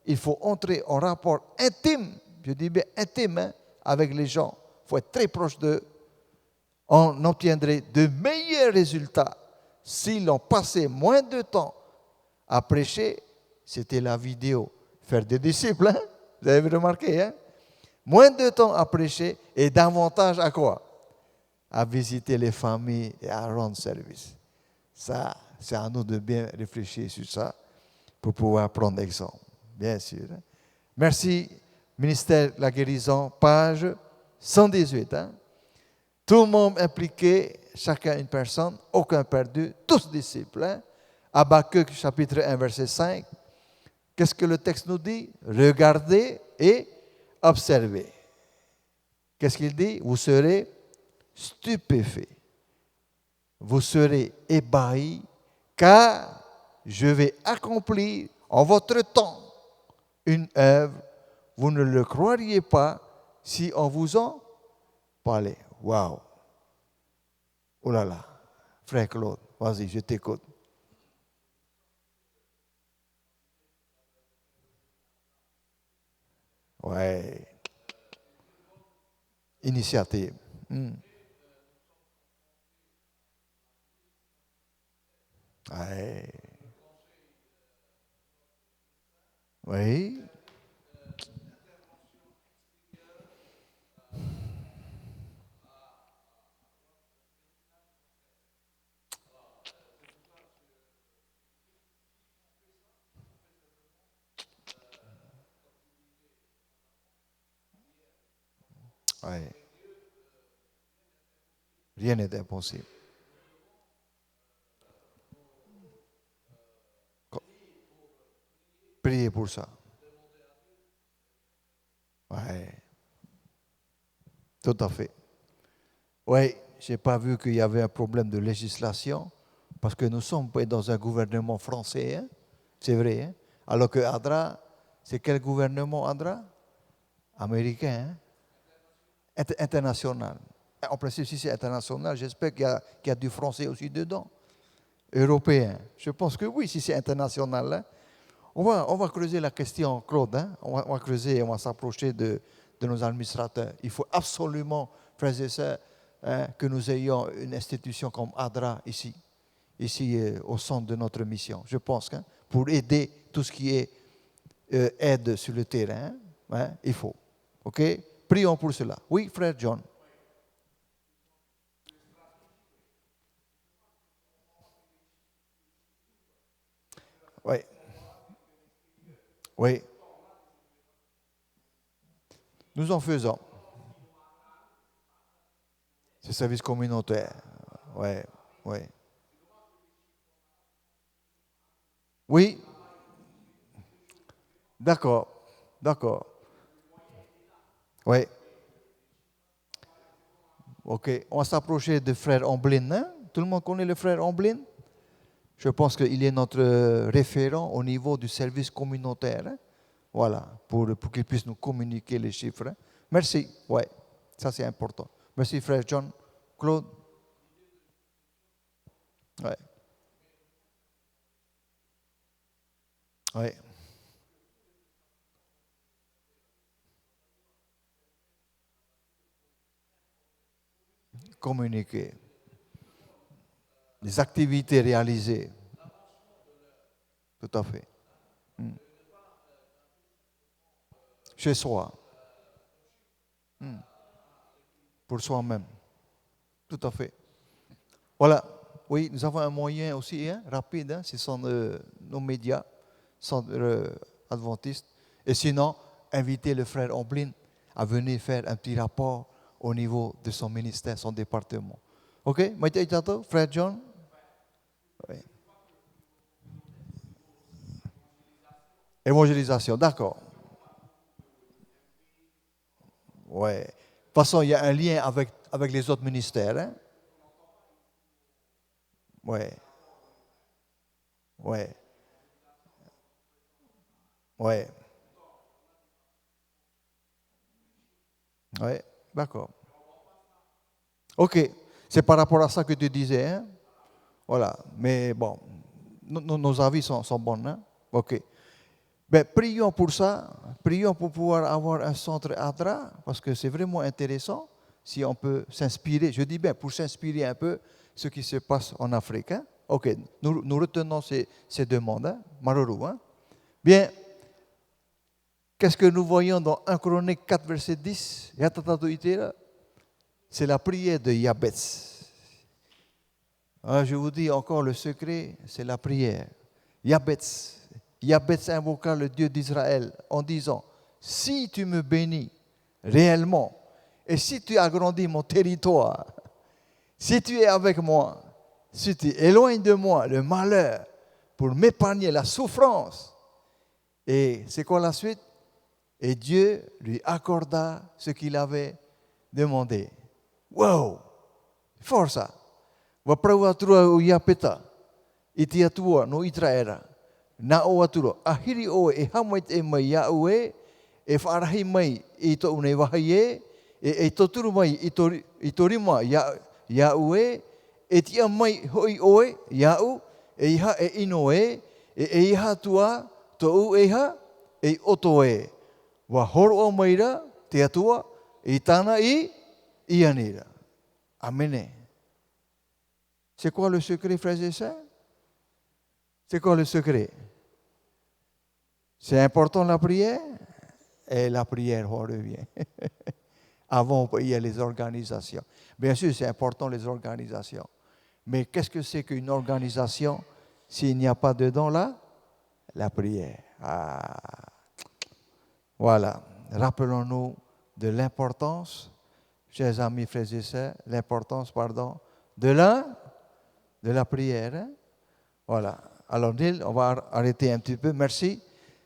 il faut entrer en rapport intime, je dis bien intime, hein, avec les gens. Il faut être très proche d'eux. On obtiendrait de meilleurs résultats si l'on passait moins de temps à prêcher. C'était la vidéo. Faire des disciples, hein? Vous avez remarqué, hein? moins de temps à prêcher et davantage à quoi? À visiter les familles et à rendre service. Ça, c'est à nous de bien réfléchir sur ça pour pouvoir prendre exemple, bien sûr. Merci, ministère de la guérison, page 118. Tout le monde impliqué, chacun une personne, aucun perdu, tous disciples. Habakkuk, chapitre 1, verset 5. Qu'est-ce que le texte nous dit? Regardez et observez. Qu'est-ce qu'il dit? Vous serez stupéfaits. Vous serez ébahis, car je vais accomplir en votre temps une œuvre. Vous ne le croiriez pas si on vous en parlait. Waouh! Oh là là! Frère Claude, vas-y, je t'écoute. Ouais. Initiative. Ouais. Oui. Ouais. Rien n'est impossible. Priez pour ça. Ouais. Tout à fait. Oui, je n'ai pas vu qu'il y avait un problème de législation, parce que nous sommes dans un gouvernement français, hein? C'est vrai. Hein? Alors que ADRA, c'est quel gouvernement ADRA? Américain, hein? International. En principe, si c'est international, j'espère qu'il y a du français aussi dedans. Européen. Je pense que oui, si c'est international. Hein? On va creuser la question, Claude. Hein? On va creuser, on va s'approcher de nos administrateurs. Il faut absolument, frères et sœurs, que nous ayons une institution comme ADRA ici au centre de notre mission. Je pense que pour aider tout ce qui est aide sur le terrain, hein, il faut. OK? Prions pour cela. Oui, frère John. Oui. Oui. Nous en faisons. C'est service communautaire. Oui. Oui. Oui. D'accord. D'accord. Oui. OK. On va s'approcher de frère Amblin. Hein? Tout le monde connaît le frère Amblin? Je pense qu'il est notre référent au niveau du service communautaire. Hein? Voilà, pour qu'il puisse nous communiquer les chiffres. Hein? Merci. Ouais, ça c'est important. Merci frère John. Claude. Ouais. Ouais. Communiquer. Les activités réalisées. Tout à fait. Chez soi. Pour soi-même. Tout à fait. Voilà. Oui, nous avons un moyen aussi hein, rapide. Hein, ce sont nos médias, centres adventistes. Et sinon, inviter le frère Omblin à venir faire un petit rapport au niveau de son ministère, son département. OK? Frère John? Oui. Évangélisation, d'accord. Ouais. De toute façon, il y a un lien avec les autres ministères. Hein? Ouais. Ouais. Ouais. Ouais. D'accord. OK. C'est par rapport à ça que tu disais. Hein? Voilà. Mais bon, nos avis sont bons. Hein? OK. Ben, prions pour ça. Prions pour pouvoir avoir un centre ADRA, parce que c'est vraiment intéressant si on peut s'inspirer. Je dis bien, pour s'inspirer un peu ce qui se passe en Afrique. Hein? OK. Nous retenons ces demandes. Hein? Maruru. Hein? Bien. Qu'est-ce que nous voyons dans 1 Chronique 4, verset 10? C'est la prière de Yabetz. Je vous dis encore le secret, c'est la prière. Yabetz. Yabetz invoqua le Dieu d'Israël en disant, si tu me bénis réellement, et si tu agrandis mon territoire, si tu es avec moi, si tu éloignes de moi le malheur pour m'épargner la souffrance, et c'est quoi la suite? Et Dieu lui accorda ce qu'il avait demandé. Wow! Fort ça. Waprawa tura o Yapeta, iti atua no Israela, na o atura, ahiri o e hamait e mai Yaue, e whaarahi mai i to unei wahai e toturu mai i torima Yaue, e tia mai hoi oe, Yau, e iha e ino e iha tua, to u eha, e oto e. Wa horo o maira, te atua, i tana i anira. Amen. C'est quoi le secret, frères et sœurs? C'est quoi le secret? C'est important la prière? Et la prière revient. Avant, il y a les organisations. Bien sûr, c'est important les organisations. Mais qu'est-ce que c'est qu'une organisation s'il n'y a pas dedans là? La prière. Voilà. Rappelons-nous de l'importance, chers amis, frères et sœurs, l'importance, de la prière. Hein? Voilà. Alors, Neil, on va arrêter un petit peu. Merci.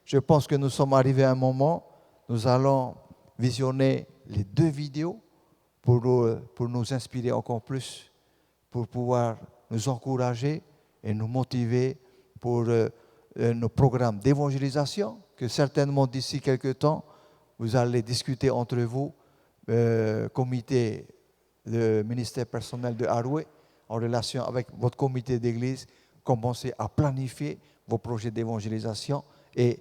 Je pense que nous sommes arrivés à un moment. Nous allons visionner les 2 vidéos pour nous inspirer encore plus, pour pouvoir nous encourager et nous motiver pour nos programmes d'évangélisation, que certainement d'ici quelques temps, vous allez discuter entre vous, comité de ministère personnel de Haroué, en relation avec votre comité d'église, commencez à planifier vos projets d'évangélisation et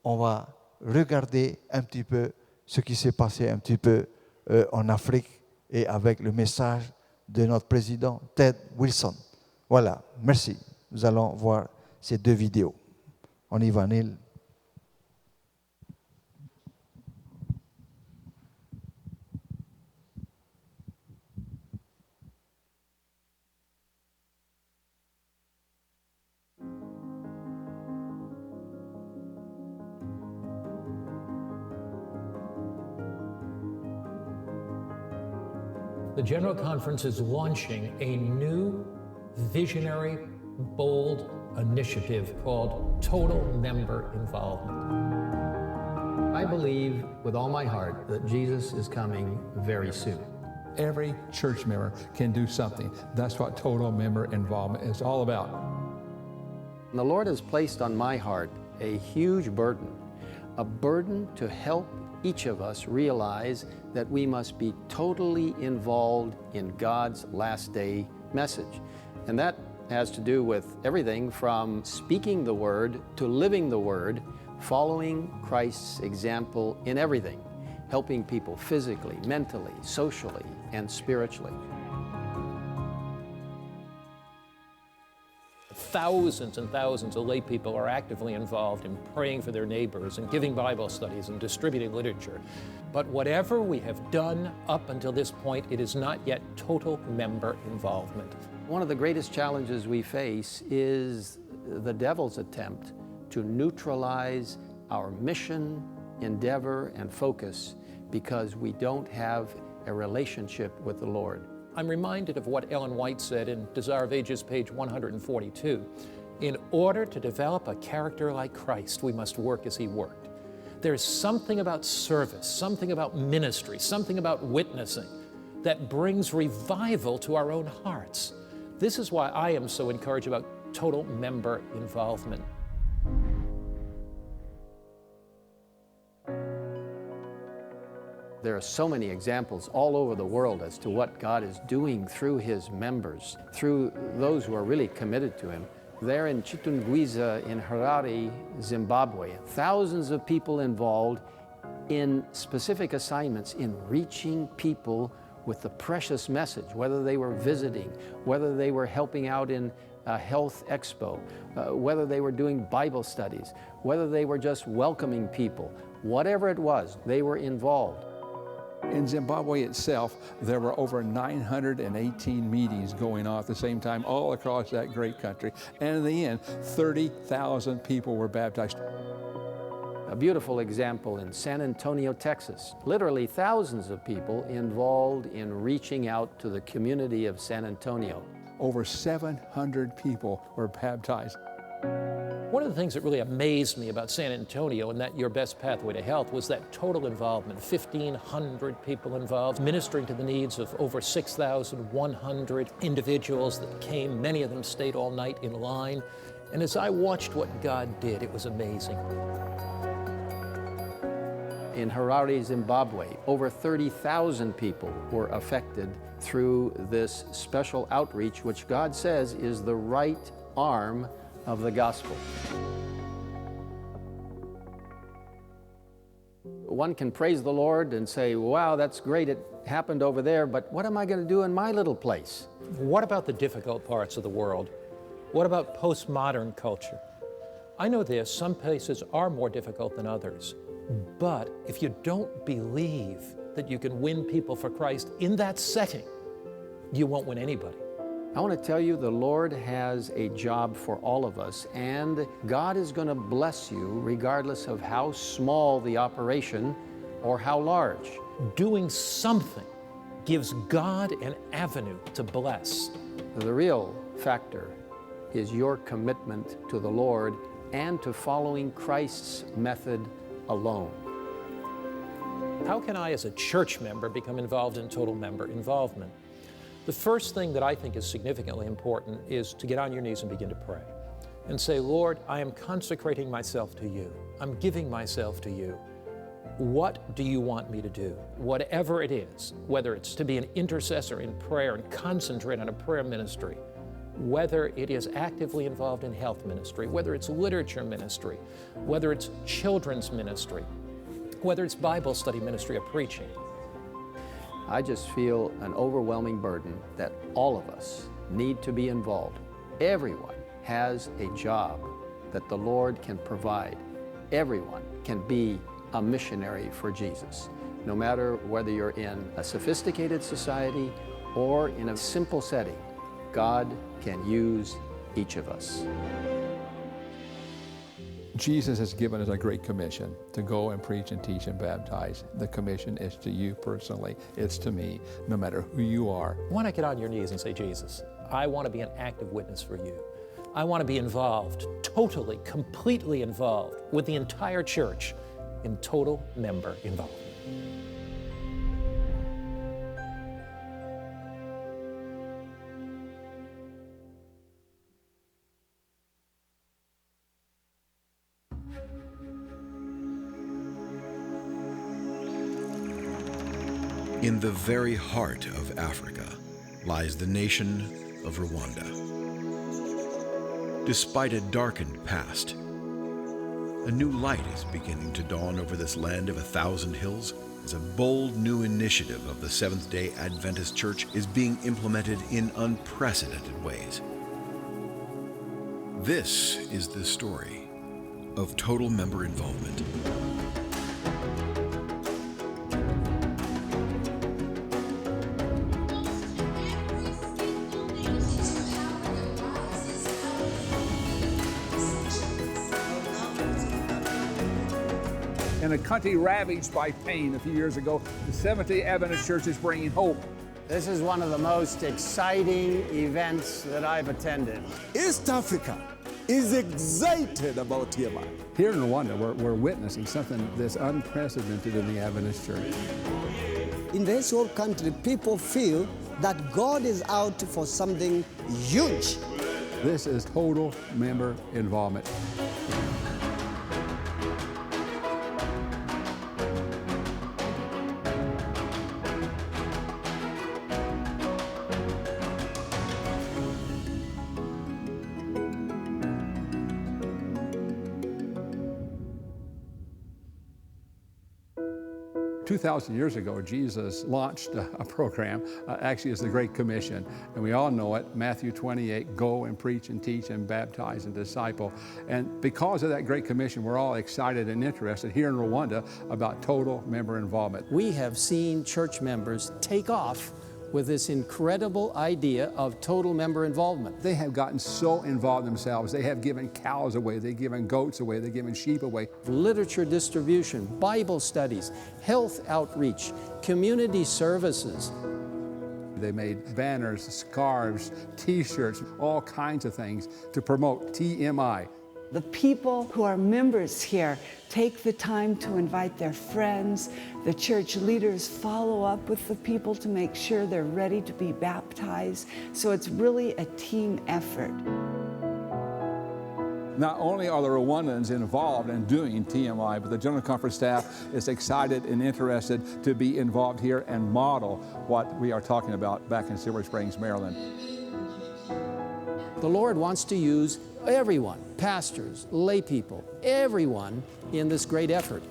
on va regarder un petit peu ce qui s'est passé un petit peu en Afrique et avec le message de notre président Ted Wilson. Voilà, merci. Nous allons voir ces 2 vidéos. On y va, Neil. The General Conference is launching a new, visionary, bold initiative called Total Member Involvement. I believe with all my heart that Jesus is coming very soon. Every church member can do something. That's what total member involvement is all about. And the Lord has placed on my heart a huge burden, a burden to help each of us realize that we must be totally involved in God's last day message. And that has to do with everything from speaking the word to living the word, following Christ's example in everything, helping people physically, mentally, socially, and spiritually. Thousands and thousands of lay people are actively involved in praying for their neighbors and giving Bible studies and distributing literature. But whatever we have done up until this point, it is not yet total member involvement. One of the greatest challenges we face is the devil's attempt to neutralize our mission, endeavor, and focus because we don't have a relationship with the Lord. I'm reminded of what Ellen White said in Desire of Ages, page 142. In order to develop a character like Christ, we must work as he worked. There's something about service, something about ministry, something about witnessing that brings revival to our own hearts. This is why I am so encouraged about total member involvement. There are so many examples all over the world as to what God is doing through his members, through those who are really committed to him. There in Chitungwiza in Harare, Zimbabwe, thousands of people involved in specific assignments in reaching people with the precious message, whether they were visiting, whether they were helping out in a health expo, whether they were doing Bible studies, whether they were just welcoming people, whatever it was, they were involved. In Zimbabwe itself, there were over 918 meetings going on at the same time all across that great country. And in the end, 30,000 people were baptized. A beautiful example in San Antonio, Texas. Literally thousands of people involved in reaching out to the community of San Antonio. Over 700 people were baptized. One of the things that really amazed me about San Antonio and that Your Best Pathway to Health was that total involvement. 1,500 people involved, ministering to the needs of over 6,100 individuals that came. Many of them stayed all night in line. And as I watched what God did, it was amazing. In Harare, Zimbabwe, over 30,000 people were affected through this special outreach, which God says is the right arm of the gospel. One can praise the Lord and say, wow, that's great, it happened over there, but what am I going to do in my little place? What about the difficult parts of the world? What about postmodern culture? I know this, some places are more difficult than others. But if you don't believe that you can win people for Christ in that setting, you won't win anybody. I want to tell you the Lord has a job for all of us, and God is going to bless you regardless of how small the operation or how large. Doing something gives God an avenue to bless. The real factor is your commitment to the Lord and to following Christ's method alone. How can I, as a church member, become involved in total member involvement? The first thing that I think is significantly important is to get on your knees and begin to pray and say, Lord, I am consecrating myself to you. I'm giving myself to you. What do you want me to do? Whatever it is, whether it's to be an intercessor in prayer and concentrate on a prayer ministry, whether it is actively involved in health ministry, whether it's literature ministry, whether it's children's ministry, whether it's Bible study ministry or preaching. I just feel an overwhelming burden that all of us need to be involved. Everyone has a job that the Lord can provide. Everyone can be a missionary for Jesus, no matter whether you're in a sophisticated society or in a simple setting. God can use each of us. Jesus has given us a great commission to go and preach and teach and baptize. The commission is to you personally. It's to me, no matter who you are. Why not get on your knees and say, Jesus, I want to be an active witness for you. I want to be involved, totally, completely involved with the entire church in total member involvement. In the very heart of Africa lies the nation of Rwanda. Despite a darkened past, a new light is beginning to dawn over this land of 1,000 hills as a bold new initiative of the Seventh-day Adventist Church is being implemented in unprecedented ways. This is the story of total member involvement. In a country ravaged by pain a few years ago, the Seventh-day Adventist Church is bringing hope. This is one of the most exciting events that I've attended. East Africa is excited about Yema. Here in Rwanda, we're witnessing something that's unprecedented in the Adventist Church. In this whole country, people feel that God is out for something huge. This is total member involvement. 2,000 years ago, Jesus launched a program, actually it's the Great Commission, and we all know it, Matthew 28, go and preach and teach and baptize and disciple. And because of that Great Commission, we're all excited and interested here in Rwanda about total member involvement. We have seen church members take off with this incredible idea of total member involvement. They have gotten so involved themselves. They have given cows away, they've given goats away, they've given sheep away. Literature distribution, Bible studies, health outreach, community services. They made banners, scarves, t-shirts, all kinds of things to promote TMI. The people who are members here take the time to invite their friends. The church leaders follow up with the people to make sure they're ready to be baptized. So it's really a team effort. Not only are the Rwandans involved in doing TMI, but the General Conference staff is excited and interested to be involved here and model what we are talking about back in Silver Springs, Maryland. The Lord wants to use everyone, pastors, lay people, everyone in this great effort.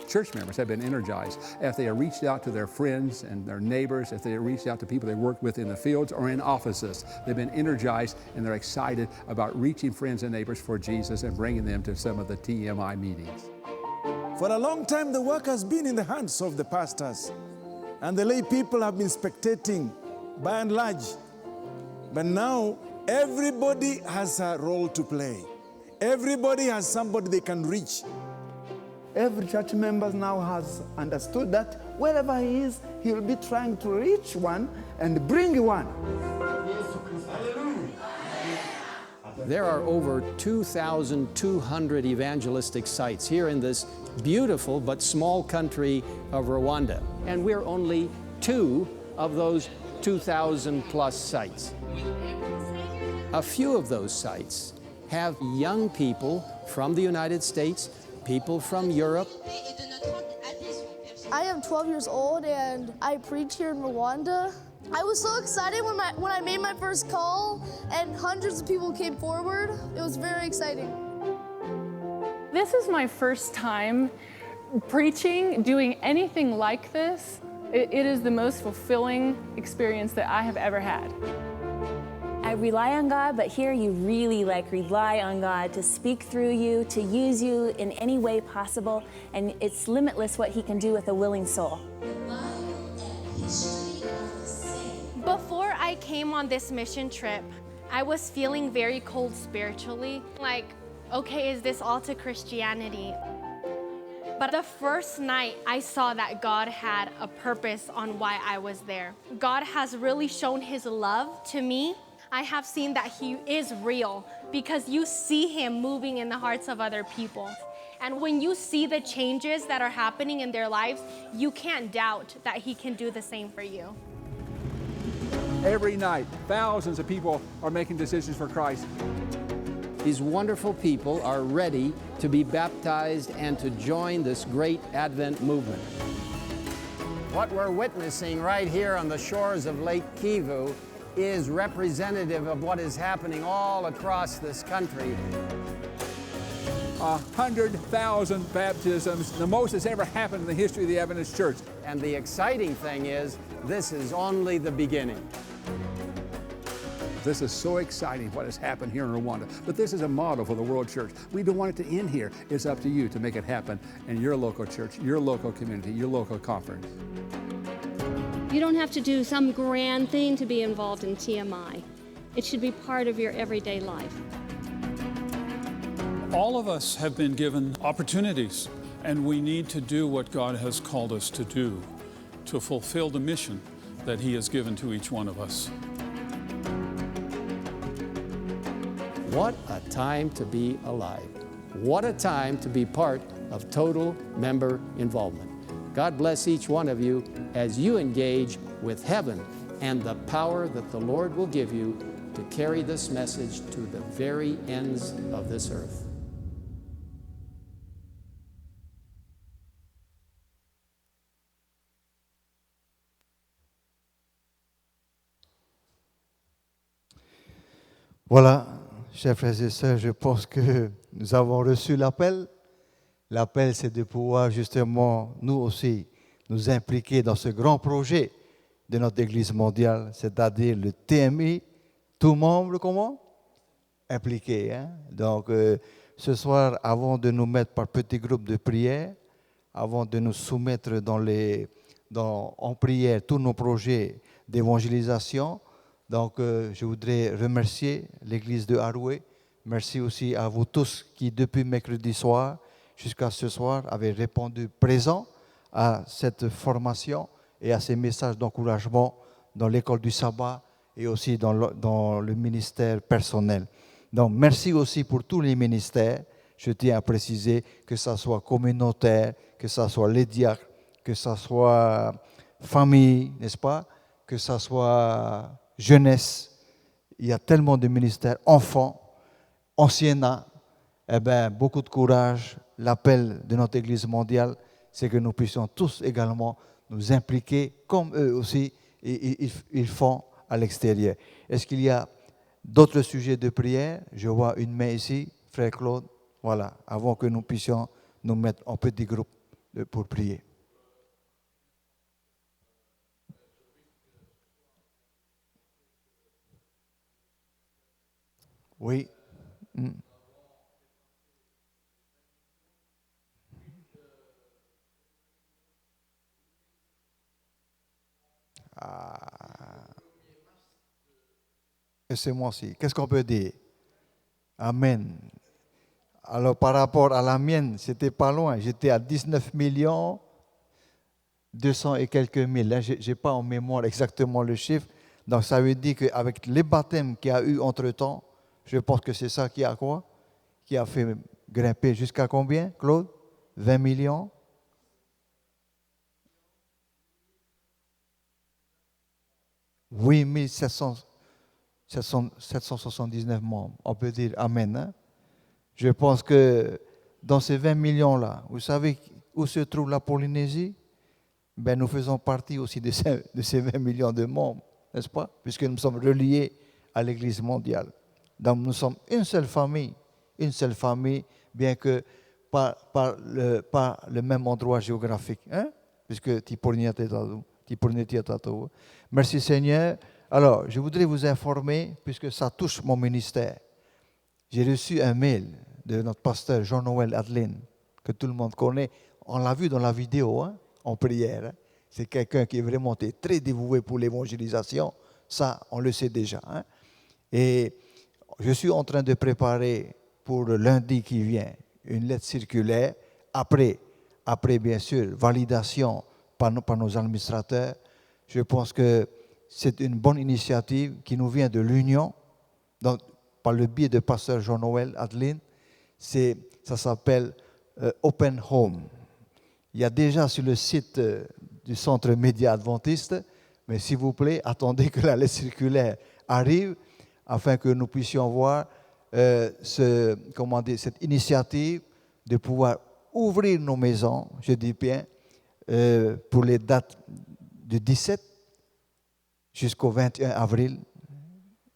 Church members have been energized. If they have reached out to their friends and their neighbors, if they have reached out to people they work with in the fields or in offices, they've been energized and they're excited about reaching friends and neighbors for Jesus and bringing them to some of the TMI meetings. For a long time, the work has been in the hands of the pastors, and the lay people have been spectating by and large. But now, everybody has a role to play. Everybody has somebody they can reach. Every church member now has understood that wherever he is, he will be trying to reach one and bring one. There are over 2,200 evangelistic sites here in this beautiful but small country of Rwanda. And we're only 2 of those 2,000 plus sites. A few of those sites have young people from the United States, people from Europe. I am 12 years old and I preach here in Rwanda. I was so excited when I made my first call and hundreds of people came forward. It was very exciting. This is my first time preaching, doing anything like this. It is the most fulfilling experience that I have ever had. I rely on God, but here you really rely on God to speak through you, to use you in any way possible, and it's limitless what He can do with a willing soul. Before I came on this mission trip, I was feeling very cold spiritually. Like, okay, is this all to Christianity? But the first night, I saw that God had a purpose on why I was there. God has really shown His love to me. I have seen that He is real because you see Him moving in the hearts of other people. And when you see the changes that are happening in their lives, you can't doubt that He can do the same for you. Every night, thousands of people are making decisions for Christ. These wonderful people are ready to be baptized and to join this great Advent movement. What we're witnessing right here on the shores of Lake Kivu is representative of what is happening all across this country. 100,000 baptisms, the most that's ever happened in the history of the Adventist Church. And the exciting thing is, this is only the beginning. This is so exciting what has happened here in Rwanda. But this is a model for the world church. We don't want it to end here. It's up to you to make it happen in your local church, your local community, your local conference. You don't have to do some grand thing to be involved in TMI. It should be part of your everyday life. All of us have been given opportunities, and we need to do what God has called us to do to fulfill the mission that He has given to each one of us. What a time to be alive. What a time to be part of total member involvement. God bless each one of you as you engage with heaven and the power that the Lord will give you to carry this message to the very ends of this earth. Voilà, chers frères et sœurs, je pense que nous avons reçu l'appel. L'appel, c'est de pouvoir justement, nous aussi, nous impliquer dans ce grand projet de notre Église mondiale, c'est-à-dire le TMI, tout membre, comment? Impliqué. Hein? Donc, ce soir, avant de nous mettre par petits groupes de prière, avant de nous soumettre en prière tous nos projets d'évangélisation, donc je voudrais remercier l'Église de Haroué. Merci aussi à vous tous qui, depuis mercredi soir jusqu'à ce soir, avez répondu présent à cette formation et à ces messages d'encouragement dans l'école du sabbat et aussi dans le ministère personnel. Donc, merci aussi pour tous les ministères. Je tiens à préciser que ce soit communautaire, que ce soit les diacres, que ce soit famille, n'est-ce pas? Que ce soit jeunesse. Il y a tellement de ministères, enfants, anciennat. Eh bien, beaucoup de courage. L'appel de notre Église mondiale, c'est que nous puissions tous également nous impliquer, comme eux aussi, ils font à l'extérieur. Est-ce qu'il y a d'autres sujets de prière? Je vois une main ici, frère Claude. Voilà, avant que nous puissions nous mettre en petits groupes pour prier. Oui. Et c'est moi aussi. Qu'est-ce qu'on peut dire? Amen. Alors, par rapport à la mienne, c'était pas loin. J'étais à 19 millions 200 et quelques mille. Là, je n'ai pas en mémoire exactement le chiffre. Donc, ça veut dire qu'avec les baptêmes qu'il y a eu entre-temps, je pense que c'est ça qui a quoi? Qui a fait grimper jusqu'à combien, Claude? 20 millions? Oui, 779 membres. On peut dire Amen. Hein? Je pense que dans ces 20 millions-là, vous savez où se trouve la Polynésie? Ben, nous faisons partie aussi de ces 20 millions de membres, n'est-ce pas? Puisque nous sommes reliés à l'Église mondiale. Donc nous sommes une seule famille, bien que pas le même endroit géographique. Hein? Puisque Merci Seigneur. Alors, je voudrais vous informer, puisque ça touche mon ministère. J'ai reçu un mail de notre pasteur Jean-Noël Adeline, que tout le monde connaît. On l'a vu dans la vidéo, hein, en prière. Hein. C'est quelqu'un qui est vraiment très dévoué pour l'évangélisation. Ça, on le sait déjà. Hein. Et je suis en train de préparer pour le lundi qui vient une lettre circulaire, après bien sûr, validation par nos administrateurs. Je pense que c'est une bonne initiative qui nous vient de l'Union, donc par le biais de pasteur Jean-Noël Adeline. Ça s'appelle Open Home. Il y a déjà sur le site du Centre Média Adventiste, mais s'il vous plaît, attendez que la lettre circulaire arrive afin que nous puissions voir cette initiative de pouvoir ouvrir nos maisons, je dis bien, pour les dates du 17 jusqu'au 21 avril,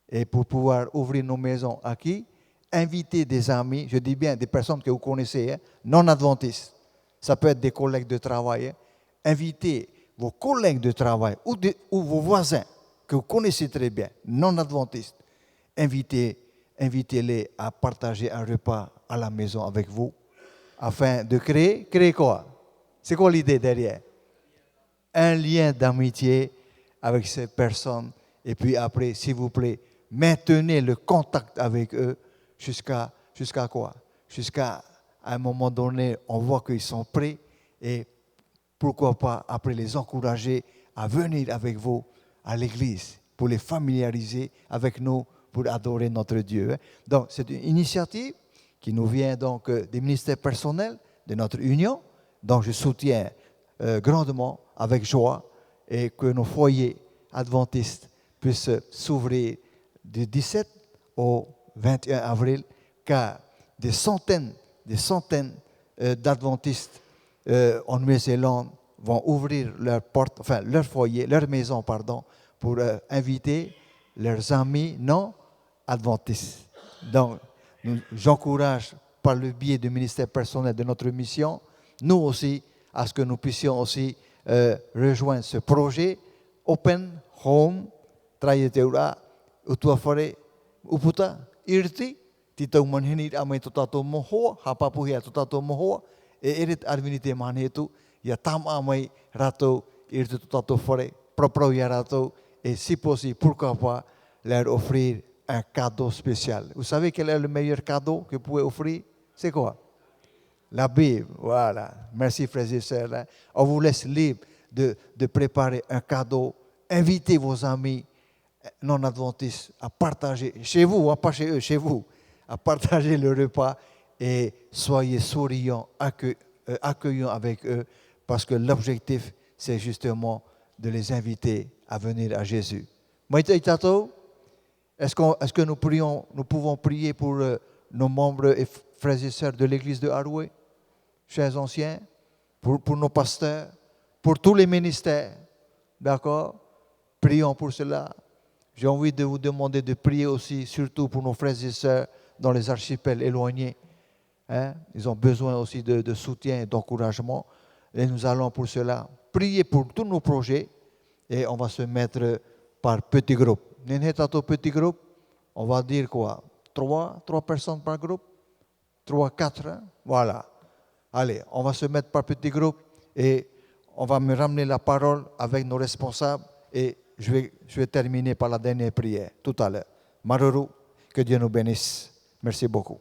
et pour pouvoir ouvrir nos maisons à qui? Inviter des amis, je dis bien des personnes que vous connaissez, hein, non adventistes. Ça peut être des collègues de travail. Hein. Invitez vos collègues de travail ou vos voisins que vous connaissez très bien, non adventistes. Invitez-les à partager un repas à la maison avec vous, afin de créer quoi? C'est quoi l'idée derrière? Un lien d'amitié avec ces personnes. Et puis après, s'il vous plaît, maintenez le contact avec eux jusqu'à quoi? Jusqu'à un moment donné, on voit qu'ils sont prêts et pourquoi pas après les encourager à venir avec vous à l'église pour les familiariser avec nous pour adorer notre Dieu. Donc, c'est une initiative qui nous vient donc des ministères personnels de notre union. Donc, je soutiens grandement, avec joie, et que nos foyers adventistes puissent s'ouvrir du 17 au 21 avril, car des centaines d'adventistes en Nouvelle-Zélande vont ouvrir leurs portes, enfin leur foyer, leur maison, pour inviter leurs amis non adventistes. Donc, j'encourage par le biais du ministère personnel de notre mission, nous aussi, à ce que nous puissions aussi rejoindre ce projet Open Home Trayeteura Utuafare Uputa Irti Titau manhinit amai tutato mohoa hapapuhia tutato mohoa erit arvinite manhetu ya tam amai rato irti tutato fare proprio ya rato et si possible pourquoi pas leur offrir un cadeau spécial. Vous savez quel est le meilleur cadeau que vous pouvez offrir? C'est quoi? La Bible, voilà. Merci frères et sœurs. On vous laisse libre de préparer un cadeau. Invitez vos amis non-adventistes à partager, chez vous, pas chez eux, chez vous, à partager le repas et soyez souriants, accueillants avec eux, parce que l'objectif, c'est justement de les inviter à venir à Jésus. Est-ce que nous pouvons prier pour nos membres et frères et sœurs de l'église de Haroué, chers anciens, pour nos pasteurs, pour tous les ministères, d'accord? Prions pour cela. J'ai envie de vous demander de prier aussi, surtout pour nos frères et sœurs dans les archipels éloignés. Hein? Ils ont besoin aussi de soutien et d'encouragement. Et nous allons pour cela prier pour tous nos projets et on va se mettre par petits groupes. Petit groupe, on va dire quoi? 3 personnes par groupe? 3, 4, hein? Voilà. Allez, on va se mettre par petits groupes et on va me ramener la parole avec nos responsables et je vais terminer par la dernière prière tout à l'heure. Maruru, que Dieu nous bénisse. Merci beaucoup.